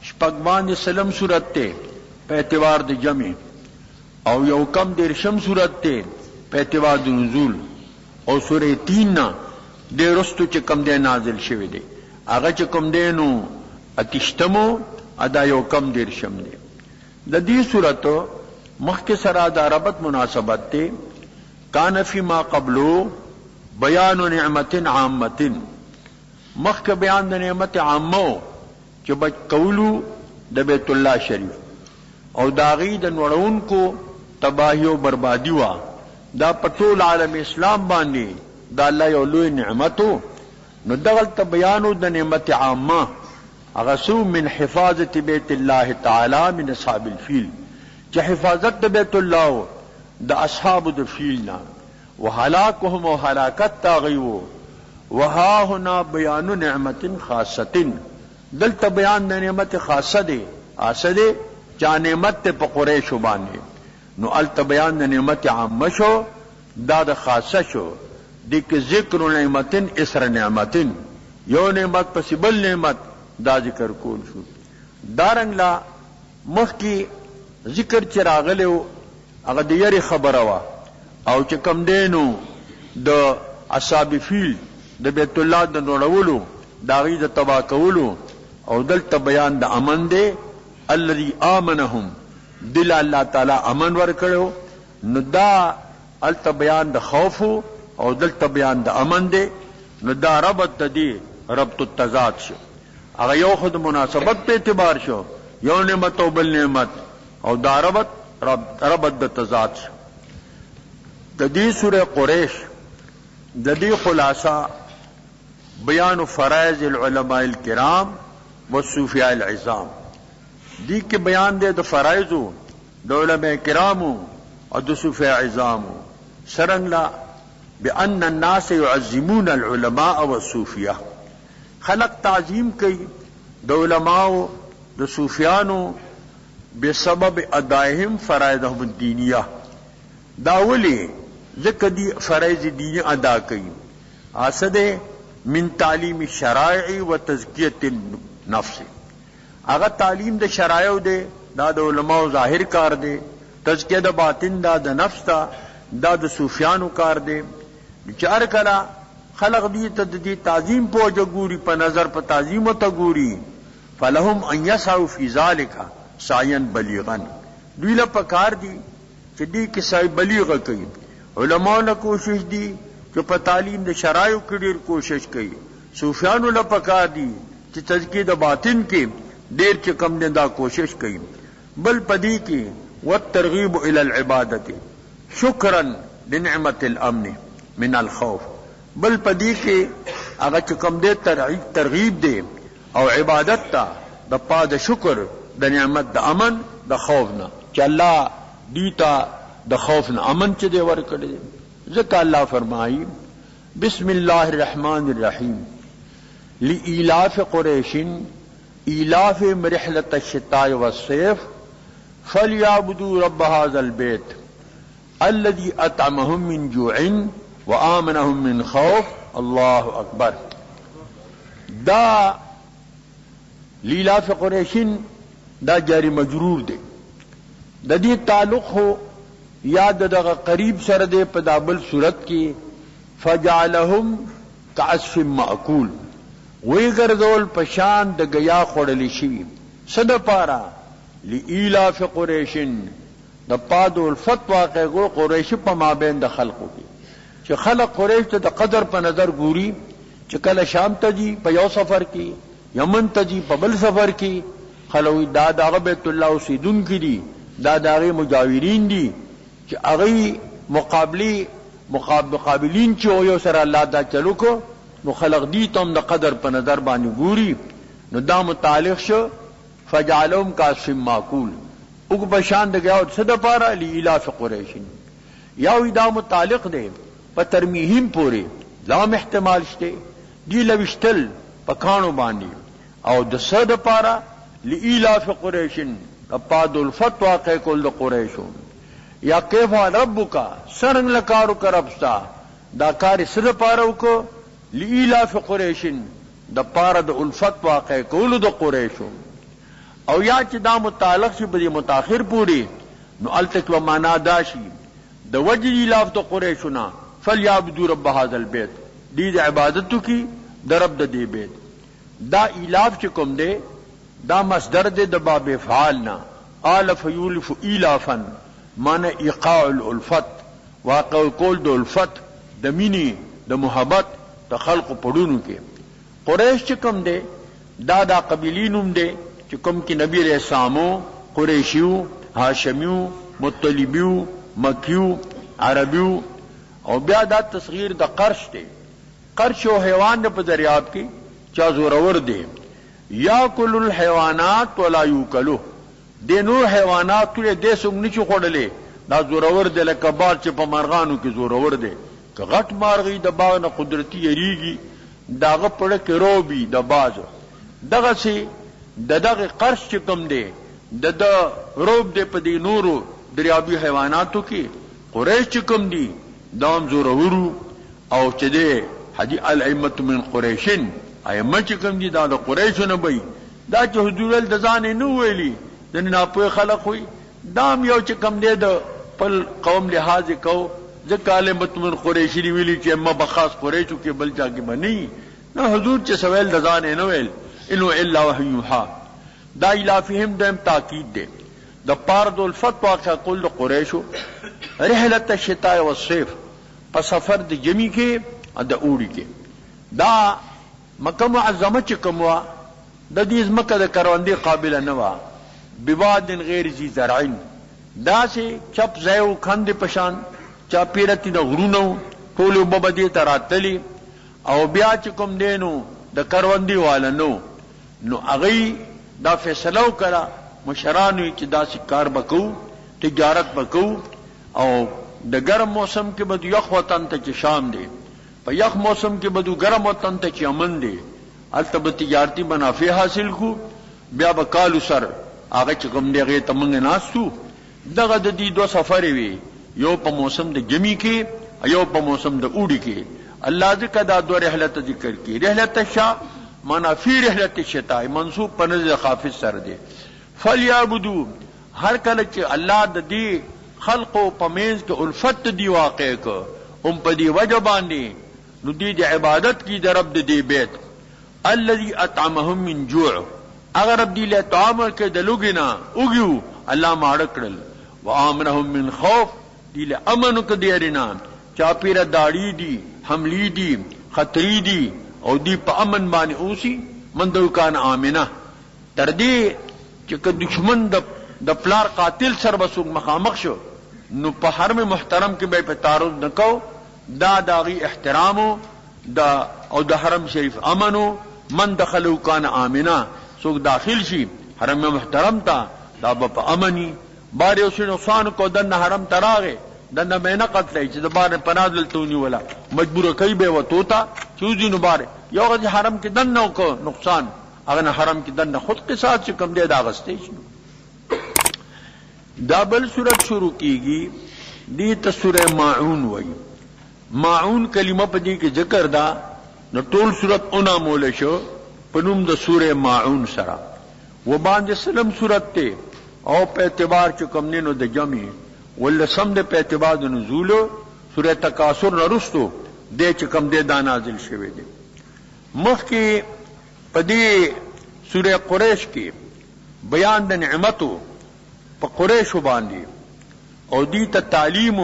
شپگمان سلم صورت تے پا اعتبار دا جمع او یو کم دیر شم صورت تے پا اعتبار دا نزول او سورہ تین نا دے رستو چے کم دے نازل شوی دے آغا چے کم دے نو اتشتمو ادا یو کم دیر شم دے دا دی صورتو مخ کے سرا دا ربط مناسبت تے کان فی ما قبلو بیان نعمت عامت مخ کے بیان دا نعمت عامو چے بچ قولو دا بیت اللہ شریف او داغی دا نورون کو تباہی و بربادی وا دا پټول عالم اسلام باندې دا الله یو لوی نعمتو نو دغلت بیانو د نعمت عامه اغسو من حفاظت بیت الله تعالی من اصحاب الفیل چې حفاظت د بیت الله د اصحاب د فیلنا وهلاكهم وهلاكت تاغیو وها هنا بیان نعمت خاصه دلته بیان د نعمت خاصه دی اسده چا نعمت په قریش باندې نو الت بیان د نعمت عامه شو دا د خاصه شو دیکھ ذکر نعمتن اسر نعمتن یو نعمت پس بل نعمت دا ذکر کول شو دارنگ لا مخ کی ذکر چراغلو اگر دیاری خبر وا او چکم دینو دا اصحاب فیل دا بیت اللہ دا نوڑولو داغی دا تبا کولو او دلتا بیان دا امن دے الذی آمنہم دل اللہ تعالی امن ورکڑو نو دا التا بیان دا خوفو او دلتا بیان دا امن دے نو دا ربط دا دی ربط التضاد شو اگر یو خود مناسبت پہ اعتبار شو یو نعمت و بل نعمت او دا ربط دا تضاد شو دا دی سورہ قریش دا دی خلاصہ بیان فرائض العلماء الکرام والصوفیاء العظام دی کے بیان دے دا فرائضو دا علماء کرامو اور دا صوفیاء عظامو سرنگلا بأن الناس يعظمون العلماء والصوفیاء خلق تعظیم کئی دا علماء دا صوفیانو بسبب ادائهم فرائضهم الدینیہ داولی ذکر دی فرائض دینی ادا کئی آسد من تعلیم شرائع و تزکیت النفس اگر تعلیم دا شرائع دے دا دا علماء ظاہر کار دے تزکیہ دا باطن دا دا نفس دا دا صوفیانو کار دے چار کلا خلق دی تددی تعظیم پوجا گوری پا نظر پا تعظیم و تا گوری فلہم ان یسعو فی ذالکا سعین بلیغن دویلہ پکار دی چی دی کسائی بلیغ کئی علماء نے کوشش دی کہ پا تعلیم دا شرائع کی دیر کوشش کئی صوفیانو لپکار دی چی تزکی دا باطن کی دیر چی کم دے دا کوشش کئی بل پدی کی والترغیب الى العبادت شکرا لنعمت الامن من الخوف بل پدی کی اگر چی کم دے ترغیب دے او عبادت تا دا پا دا شکر دا نعمت دا امن دا خوفنا چی اللہ دیتا دا خوفنا امن چی دے ورکڑے ذکر اللہ فرمائی بسم اللہ الرحمن الرحیم لإیلاف قریش ایلاف رحلة الشتاء والصيف فلیعبدوا رب هذا البيت الذي اطعمهم من جوع وآمنهم من خوف اللہ اکبر دا لإیلاف قریش دا جاری مجرور دے دا دی تعلق ہو یاد دا قریب سر دے پدابل صورت کی فجعلهم کعصف مأکول وی گردول پشان دا گیا خوڑلی شوی صد پارا لإیلاف قریشن دا پادو الفت واقع گو قریش پا مابین دا خلقو کی چه خلق قریش تا دا قدر پا نظر گوری چه کل شام تا جی پا یو سفر کی یمن تا جی پا بل سفر کی خلوی دا دا بیت اللہ سیدن کی دی دا داغی مجاورین دی چه اغی مقابلین چه اویو سر اللہ دا چلو کو نو خلق دی تم دا قدر پا نظر بانی گوری نو دا متعلق شو فجعلهم کعصف مأکول اگ بشان دا گیا صد پارا لإیلاف قریشن یاوی دا متعلق دے پا ترمیہم پورے لام احتمال شتے دی لوشتل پا کانو بانی او دا صد پارا لإیلاف قریشن پاد الفت واقع کل دا قریشون یا کیفا ربکا سرنگ لکارو کا ربستا دا کاری صد پارو کو لإیلاف قریشن دا پارا دا الفت واقع کل دا قریشون او یا چی دا متعلق شی بدی متاخر پوری نو التک و مانا داشی دا وجد ایلاف دا قریشونا فلیعبدوا رب هذا البیت دی دا عبادتو کی دا رب دا دی بیت دا ایلاف چکم دے دا مصدر دے دا باب افعالنا آلف یولف ایلافا مانا ایقاع الالفت واقع کول دا الفت دا مینی دا محبت دا خلق پڑونو کے قریش چکم دے دا دا قبیلینم دے چکم کی نبی علیہ السلامو قریشیو ہاشمیو مطلبیو مکیو عربیو او بیا دا تصغیر دا قرش دے قرش و حیوان دے پا دریاب کی چا زورور دے یاکل الحیوانات ولا یوکلو دے نور حیوانات تو دے سنگ نچو خوڑلے دا زورور دے لکبار چا پا مرغانو کی زورور دے کہ غٹ مارغی دا باغ نا قدرتی یریگی دا غا پڑک روبی دا باز دا سی دا دا قرش چکم دے دا روب دے پا دی نورو دریابی حیواناتو کی قریش چکم دی دام زورورو او چا دے حدی الائمت من قریشن ایمہ چکم دی دا قریشو نبی دا چا حضور الدزانے نو ویلی دن ناپوی خلق ہوئی دام یو چکم دے دا پل قوم لحاظ کو ذکا علمت من قریشی ویلی چا اما بخاص قریشو کے بل جا کے بنی نا حضور چا سویل دزانے نو ویل انو الا وحی یوحا دا الافہم دیم تاکید دے دا پارد الفت واقع کل دا قریشو رحلت الشتاء والصیف پا سفر دا جمی کے دا اوڑی کے دا مکہ معظمہ چکموا دا دیز مکہ دا کروندی قابل نوا بواد غیر زی زرعین دا سے چپ زیو کھند پشان چا پیرتی دا غرونو ٹولو ببدی تراتلی او بیا چکم دینو دا کروندی والا نو اغی دا فیصلو کرا مشرانوی چی دا سکار بکو تجارت بکو او دا گرم موسم کے بدو یخ وطن تا چی شام دے پا یخ موسم کے بدو گرم وطن تا چی امن دے علتا با تجارتی منافع حاصل کو بیا با کالو سر آغا چکم دے غیر تمنگ ناستو دا غد دی دو سفر وی یو پا موسم دا جمی کے یو پا موسم دا اوڑی کے اللہ ذکر دا دو رحلت ذکر کی رحلت شاہ مانا فی رحلت الشتاء منصوب پنزل خافض سر دے فلیعبدو ہر کلچ اللہ دا دی خلق و پمینز کے الفت دی واقع کو ام پا دی وجہ باندے نو دی عبادت کی دا رب دی بیت الذی اطعمهم من جوع اگر رب دی لے طعام کے دلوگنا اگیو اللہ مارکڑل وآمنهم من خوف دی لے امن کے دیرنا چاپیره داړي دي، حملی دي، خطری دي او دی په امن باندې اوسي. من دوکان آمنه تر دې چې که دشمن د پلار قاتل سره به څوک مخامخ شو نو په حرم محترم کې به په تعرض نه کو. دا داغي احترامو او د حرم شریف امنو. من دخلو کان آمنه، څوک داخل شي حرم محترم ته دا به په امني. بار یو شي نقصان کو دنه حرم تراغه دنه مې نه قتلای چې د بار پنادل تونی ولا مجبور کوي به وته تا چوزي نو بار یو غږ حرم کې دنه کو نقصان هغه حرم کې دنه خود قصاص چې کم دی دا غستې شي. دا بل سورت شروع کیږي دی ته سوره ماعون وایي. ماعون کلمه په دې کې ذکر دا نو ټول سورت اونا مول شو په نوم د سوره ماعون سره. و باندې سلم سورت ته او په اعتبار چې کوم نه نو د جمع ول سم د په اعتبار د نزول سوره تکاثر نرستو د چې کوم د نازل شوه دي. مخکې په دې سوره قریش کې بیان د نعمتو په قریش باندې او دې ته تعلیم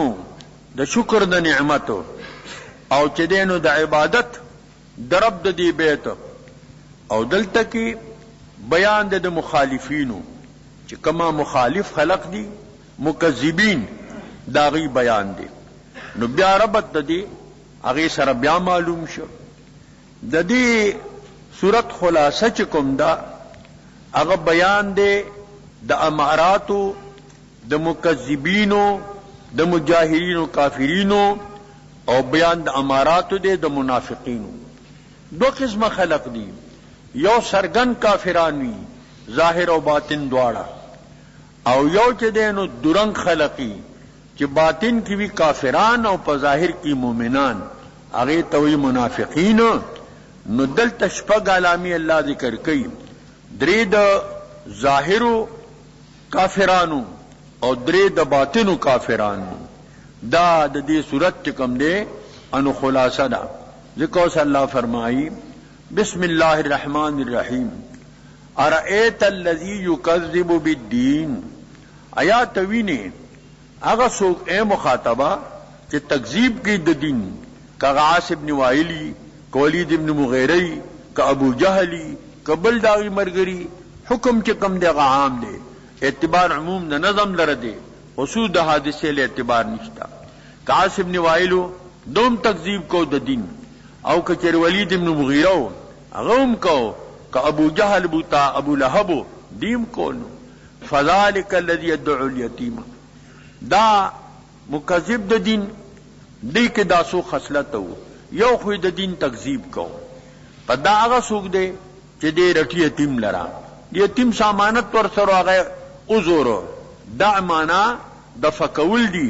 د شکر د نعمتو او چې دینو د عبادت د رب د دې بیت او دلته کې بیان د مخالفینو چې کما مخالف خلق دي مکذبین داغي بیان دي. نو بیا ربط د دې هغه سره بیا معلوم شو. د دې صورت خلاصه چې کوم دا هغه بیان دی د اماراتو د مکذبینو د مجاهرینو کافرینو او بیان د اماراتو دی د منافقینو. دو قسم خلق دي، یو سرګن کافران وي ظاهر او باطن دواړه، او یو چې دینو درنګ خلقی چې باطن کی وی کافران او په ظاهر کی مؤمنان هغه ته وی منافقین. نو دلته شپږ علامې الله ذکر کوي، درې د ظاهرو کافرانو او درې د باطنو کافرانو. دا د دې صورت کوم دی انو خلاصه ده. ذکر صلی الله فرمایي بسم الله الرحمن الرحیم ارأیت الذی یکذب بالدین. آیا توینه هغه څوک اے مخاطبہ چې تکذیب کوي د دین، کا عاص ابن وائلی، کا ولید ابن مغیری، کا ابو جہلی، کا بل داغی مرګری. حکم چې کم دی عام دی، اعتبار عموم د نظم لره دی، خصوص د حادثه له اعتبار نشتا. کا عاص ابن وائلو دوم تکذیب کو د دین، او که چر ولید ابن مغیره غوم کو، کا ابو جہل بوتا ابو لہب دیم کو. فذلک الذی يدعو الیتیم. دا مکذب د دین دی کې دا سو خصلت وو. یو خو د دین تکذیب کو، په دا هغه څوک دی چې دې رټی یتیم لرا، یتیم سامانت ور سره هغه عذر دا معنا د فکول دی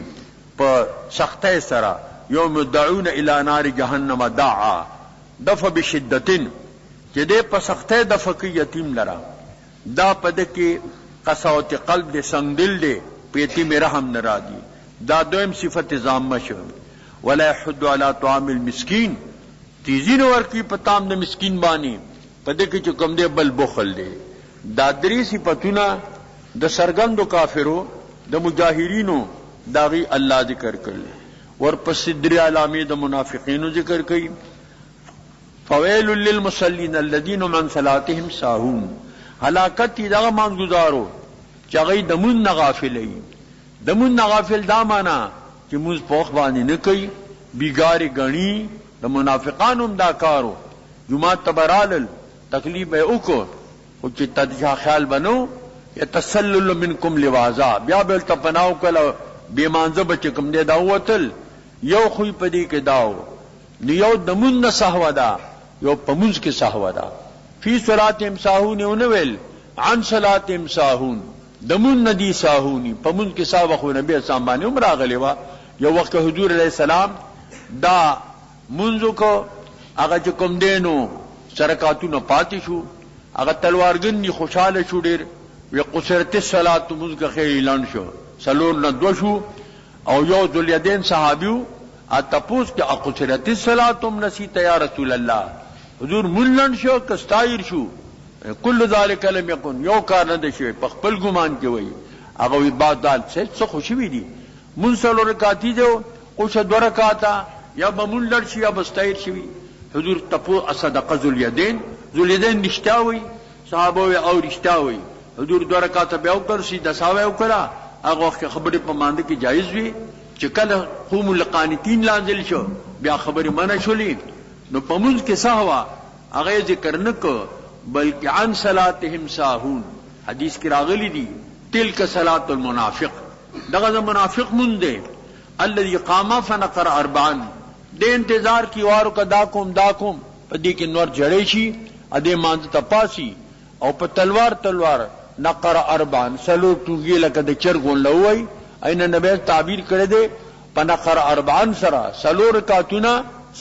په سختۍ سره. یوم دعون الی نار جهنم دعا دف بشدتن چې دې په سختۍ د فکی یتیم لرا. دا پد کې قساوت قلب دې څنګه دل دې پیتی می رحم نرادی. دا دویم صفت ضامه شو. ولا يحض على طعام المسكين، تیزین ورکی پتام د مسکین بانی پدې کې چې کوم دې بل بخل دې. دا درې صفاتونه د سرګندو کافرو د مجاهرینو داغي الله ذکر کړل. ورپسې درې علامې د منافقینو ذکر کړي. فویل للمصلین الذين عن صلاتهم ساهون. هلاکت دغه مانګزارو چې هغه د مون غافلې. د مون غافل دا معنا چې موږ په وخت باندې نه کوي، بیګاری غنی. د منافقانو دا کارو جمعه تبرال تکلیف به وکړو او چې تدجا خیال بنو يتسلل منکم لوازا بیا بل تپناو کله بیمانزه بچ کوم دی دا وتل. یو خوې پدې کې داو نو یو دمون نه سهوا دا، یو پمونز کې سهوا دا. فی صلاتهم ساهون او نویل عن صلاتهم ساهون، دمون ندی ساهونی پمونز کې ساهوا. خو نبی اسلام باندې عمر غلی وا. یو وخت حضور علیہ السلام دا منځو کو هغه چې کوم دینو سرکاتونه پاتې شو، هغه تلوارګن خوشاله شو ډیر. وی قصرت الصلاه منځ کې اعلان شو، سلور نه دو شو. او یو ذوالیدین صحابیو اتپوس کې اقصرت الصلاه نسیت یا رسول الله، حضور ملن شو کستایر شو. کل ذالک لم یکن، یو کار نه شي په خپل ګمان کې وای. هغه وی بعد دال څه خوشی وی دي. منسل رکاتی جو اوس 2 رکعاته یا بمون لړشي یا بستایر شي. حضور تپو صدقه ذوالیدین نشتاوي صحابه او رشتاوي. حضور 2 رکعاته بیا وکړ سي د ساوي وکړه. هغه وخت خبرې په مانده کې جایز وي چې کله قوم القانتین نازل شو بیا خبرې منع شولې نو په موږ کې سهوا هغه ذکر نه کو بلکې عن صلاتهم ساهون. حدیث کې راغلي دي تلک صلات المنافق. دغه منافق مونږ دی الذي قام فنقر 4 د انتظار کی وارو کا دا کوم په دې کې نور جړې شي ا دې مانځ تپاسي او په تلوار نقر 4 سلو ټوګي لکه د چرګون لوي اين نبی تعبیر کړی دی په نقر 4 سره سلو رکعتونه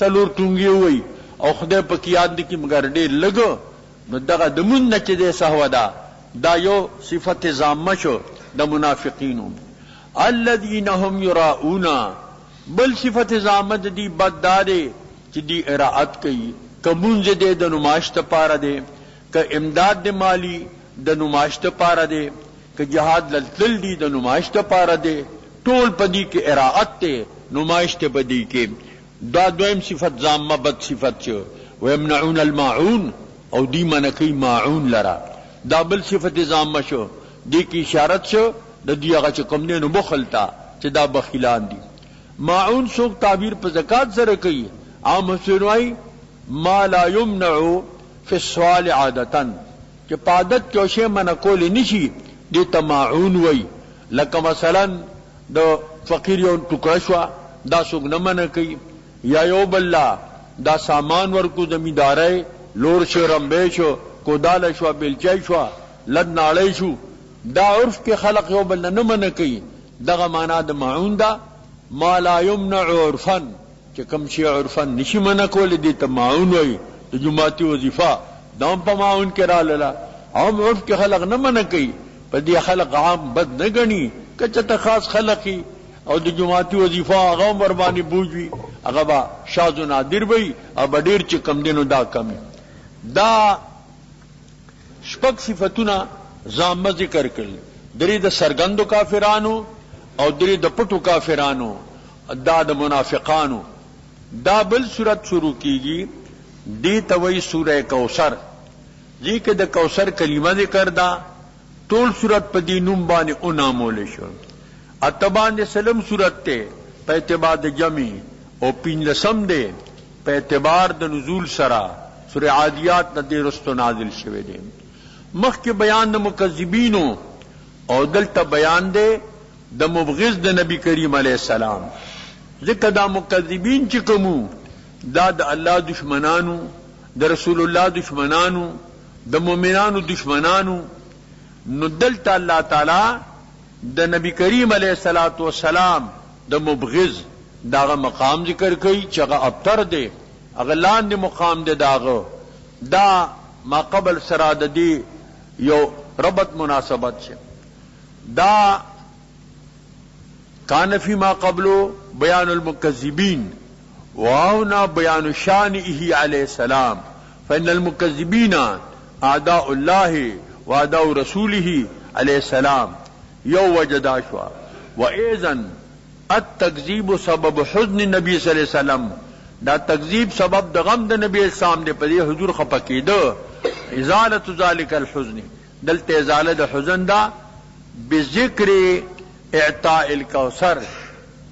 سلو ټوګي وي او خدای په کې یاد دي کې مگر ډېر لګو نو دغه د مون نه چې د سهودا دا یو صفت زامه شو د منافقینو. الذين هم يراؤون بل صفت زامت دی بددارے چې دی اراعت کوي کمونځ دې د نمائش ته پاره دی ک امداد د مالی د نمائش ته پاره دی ک جهاد لتل دی د نمائش ته پاره دی ټول پدی کې اراعت ته نمائش ته پدی کې دا دویم صفت زامه بد صفت چ ويمنعون الماعون او دی منکی ماعون لرا دا بل صفت زامه شو دی کی اشارت شو د دې هغه چې کوم نه مخلتا چې دا بخیلان دي. ماعون څوک تعبیر په زکات سره کوي عام حسینوای ما لا يمنع في السؤال عادتا چې پادت چوشه من کول نشي دې تماعون وای. لکه مثلا د فقیر یو ټوکړه شو دا څوک نه من کوي یا یو بل دا سامان ورکو زمیندارای لور شو رمبه شو کودال شو بلچای شو لد ناړی شو دا عرف کې خلق یو بل نه من کوي. دغه معنا د معون دا ما لا يمنع عرفا چې کوم شی عرفا نشي من کول دي ته معون وي. د جماعتي وظیفه دام په معون کې را لاله عام عرف کې خلق نه من کوي په دې خلق عام بد نه غني کچته خاص خلقي او د جماعتي وظیفه هغه ور باندې بوجوي هغه با شاذ نادر وي او ډیر چې کم دینو دا کم دا شپږ صفاتونه زامه ذکر کړل. درې د سرګندو کافرانو او درې د پټو کافرانو دا د منافقانو. دا بل صورت شروع کیږي دی توي سوره کوثر ذکر د کوثر کلمه ذکر دا ټول صورت په دې نوم باندې اونامول شو. اتبان سلم صورت ته په اعتبار د جمع او پنځم ده په اعتبار د نزول سره سوره عادیات د رستو نازل شوه دي. مخکې بیان د مکذبینو او دلته بیان ده د مبغض د نبی کریم علیه السلام. ځکه دا مکذبین چې کومو دا د الله دشمنانو د رسول الله دشمنانو د مؤمنانو دشمنانو نو دلته الله تعالی د نبی کریم علیه السلام د مبغض داغه مقام ذکر کوي چې هغه ابتر دی هغه لاندې مقام دی داغه دا ما قبل سره د دې یو ربط مناسبت شه. دا کان فی ما قبلو بیان المکذبین وهنا بیان شانئه علیہ السلام فإن المکذبین اعداء الله واعداء رسوله علیہ السلام یو وجدا شوا. واذن التکذیب سبب حزن نبی صلی اللہ علیہ وسلم دا تکذیب سبب د غم د نبی اسلام دے پدی حضور خپکیدو ازالت ذالک الحزن دلته ازاله د حزن دا بذکر اعطاء الکوثر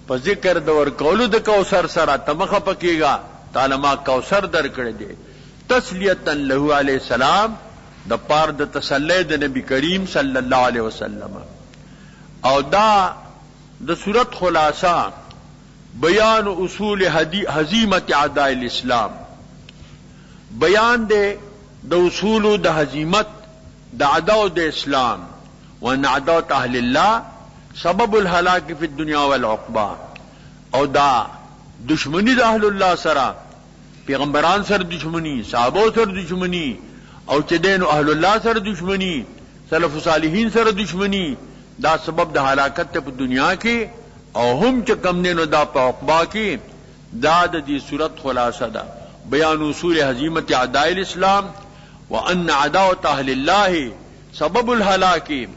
په ذکر د ورکولو د کوثر سره تمخه پکېګا تعالی ما کوثر درکړي دي تسلیتا له علیہ السلام د پار د تسلی د نبی کریم صلی الله علیه وسلم. او دا د صورت خلاصہ بیان اصول ہزیمت اعداء الاسلام بیان دے د اصول د ہزیمت د اعداء د اسلام وان اعداء اهل الله سبب الهلاك فی الدنیا والعقبہ. او دا دشمنی د اهل الله سره پیغمبران سره دشمنی صحابه سره دشمنی او چې دین اهل الله سره دشمنی سلف صالحین سره دشمنی دا سبب د هلاکت په دنیا کې او هم چې کم نه نو دا په عقبہ کې دا د دې صورت خلاصه ده بیان اصول هزیمت اعداء الاسلام وان اعداء اهل الله سبب الهلاك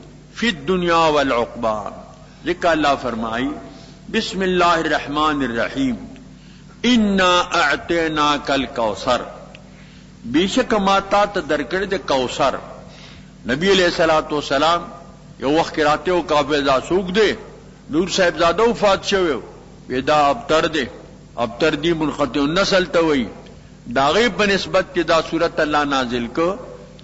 فی الدنیا والعقبہ. ذکر اللہ فرمائی بسم اللہ الرحمن الرحیم انا اعطیناک الکوثر، بے شک ما تا ته درکړی د کوثر. نبی علیہ الصلوۃ والسلام یو وخت راته او کافر دا سوق دی، نور صاحب زاده وفات شوی، ودا ابتر دی، ابتر دی منقطع النسل ته وای، داغه په نسبت کې دا سورۃ الله نازل کو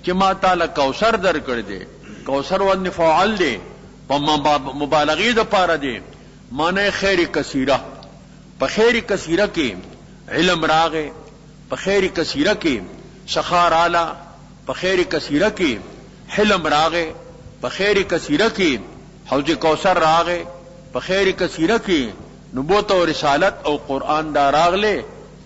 چې ما تعالی کوثر درکړی دی. کوثر ون فعال دی، په مبالغه د پاره دی، معنی خیر کثیره. په خیر کثیره کې علم راغې، په خیر کثیره کې سخار اعلی، په خیر کثیره کې حلم راغې، په خیر کثیره کې حوض کوثر راغې، په خیر کثیره کې نبوت او رسالت او قرآن دا راغله.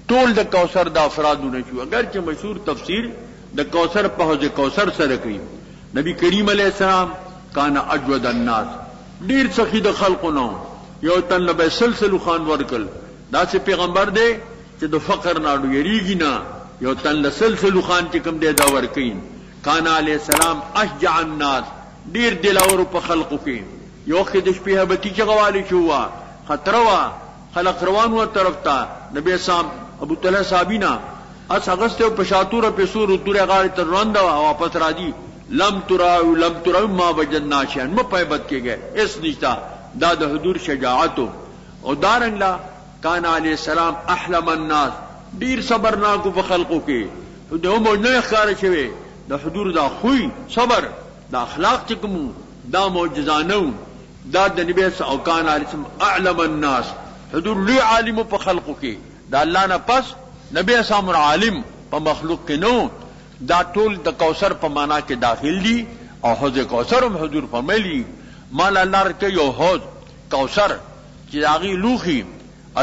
ټول د کوثر د افرادونه شو، اگر چې مشهور تفسیر د کوثر په حوض کوثر سره کوي. نبی کریم علیہ السلام کان اجود الناس، ډیر سخی د خلقونو، یو تن له سلسله خان ورکل، دا چې پیغمبر دی چې د فقر نه ډیریږي نه، یو تن له سلسله خان چې کوم دی دا ورکین. کان علیہ السلام اشجع الناس، ډیر دلاور په خلقو کې. یو خې د شپې هبتی چې غواړي شو خطر وا، خلق روان و طرف ته. نبی اسلام ابو طلحه صحابینا اس اگست په شاتور په سور دوره غاړي تر روان دا واپس راځي. لم تراو ما وجدنا شيئا، مپایبت کېږي اس نشتا. دا د حضور شجاعت او دارنګ لا کان علی السلام احلم الناس، ډیر صبرناکو په خلقو کې. د عمر نه ښکار شوی د حضور دا خوې صبر، دا اخلاق چې کوم دا معجزانه، دا د نبی او کان علی السلام اعلم الناس، حضور لوی عالم په خلقو کې. دا الله نه پس نبی اسلام عالم په مخلوق کې نو. دا ټول د کوثر په معنا کې داخل دي. او حوض کوثر هم حضور فرمایلی مال الله رته یو حوض کوثر چې هغه لوخي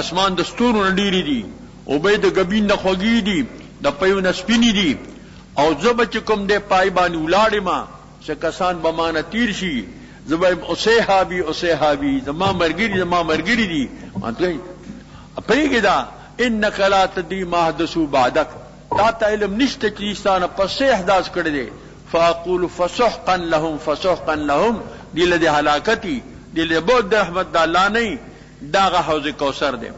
اسمان د ستورو نډيري دي، او به د غبین د خوږی دي، د پيو نسپینی دي. او زب چې کوم د پای باندې ولاړې ما چې کسان به مان تیر شي، زبې اوسه زما مرګری دي. انته پېګه دا انک لا تدی ما حدثو بعدک، تا ته علم نشته چې انسان پسې احداث کړی دی. فاقول فسحقا لهم دل د هلاکتی، دل د بود رحمت الله نه، داغه حوض کوثر دی.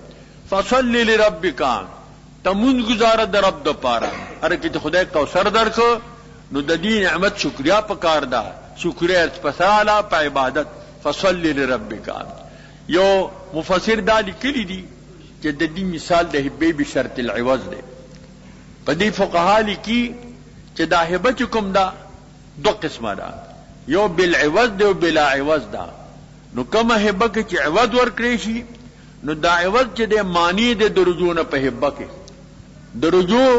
فصل لربک، تمون گزاره در رب د پاره. اره کې خدای کوثر درکو نو د دې نعمت شکریا پکار ده، شکریا پساله په عبادت. فصل لربک. یو مفسر دا لیکلی دي چې د دې مثال د هبه به شرط العوض دی. په دې فقها لیکي چې دا هبه چې کوم دا دو قسمه ده، یو بالعوض دی او بلا عوض ده. نو کومه هبه کې چې عوض ورکړي شي نو دا عوض چې د معنی د رجوع نه په هبه کې د رجوع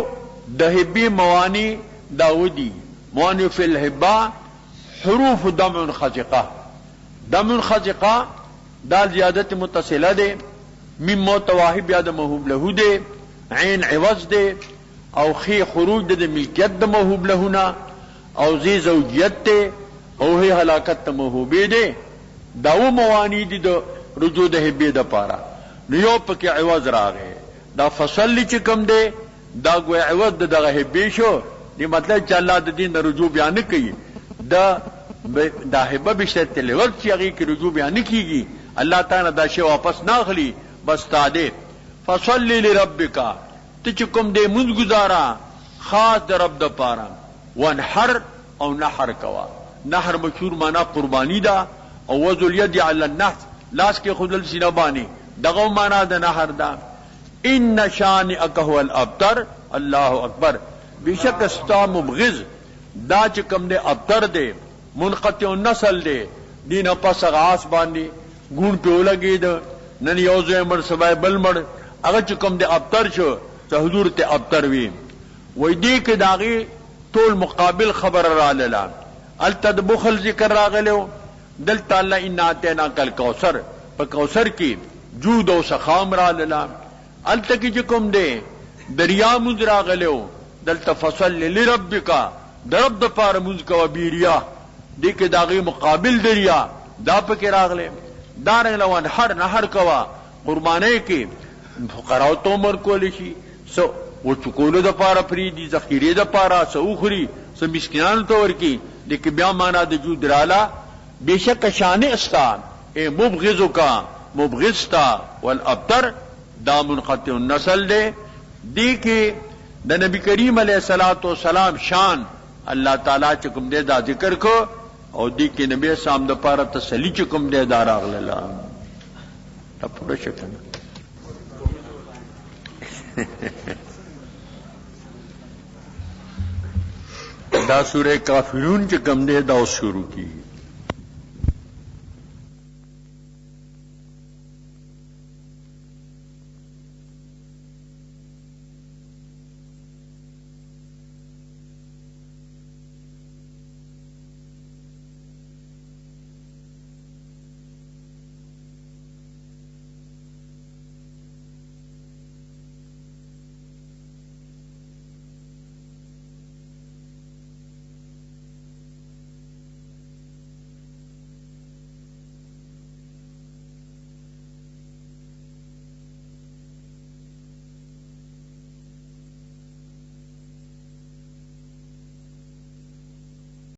د هبه موانی داودی موانی فی الهبه حروف دم خزقه دا زیادت متصله ده، میم متواهب یا د موهوب له ده، عین عوض ده، او خی خروج د ملکیت د موهوب له نه، او زی زوجیت ده، او هی هلاکت د موهوبه ده. داو موانی دي د رجوع د هبه د پاره. نو یو پکې عوض راغی، دا فصل چې کوم ده دا ګویا عوض دغه هبه شو. دی مطلب چې الله د دین رجوع بیان نه کوي، دا هبه به شرط لور چې هغه کې رجوع بیان نه کیږي، الله تعالی دا شی واپس نه اخلي. بس تاده فصل لربک، ته چې کوم دې مونږ گزارا خاص د رب د پاره. وانحر او نحر کوا، نحر مشهور معنا قربانی دا، او وذل الید علی النحر، لاس کې خودل سینه باندې، دغه معنا د نحر دا. ان شانئک هو الابتر، الله اکبر. بشک استا مبغض دا چې کوم دې ابتر دی، منقطع النسل دی، دینه پس غاس باندې ګون په لګید، نن یو ځای مر سبای بل مړ، هغه چې کوم دې ابتر شو ته حضور ته ابتر وی. وای دې کې داغي ټول مقابل خبر را لاله، التد بخل ذکر راغلو. دلته الله ان اتینا کل کوثر، په کوثر کې جود او سخام را لاله. الته کې کوم دې دریا مز راغلو، دلته فصل لربک، درب د پاره مز کو بیریا، دې کې داغي مقابل دریا دا پکې راغله. دارنګ لوان هر نهر کوا قربانې کې فقراو تو مر کول شي، سو و چکولو د پاره فریدي، ذخیره د پاره سو خوري، سو مسکینانو تو ورکی. لیکن بیا معنا د جو درالا بشک شان استان اے مبغضو کا مبغض تا والابتر دا منقطع النسل دے دی کہ دا نبی کریم علیہ الصلوۃ والسلام شان اللہ تعالیٰ چکم دے دا ذکر کو اور دی کہ نبی سام دا پارا تسلی چکم دے دا راغللا تا پورا شکنا دا سورہ کافرون چکم دے دا شروع کی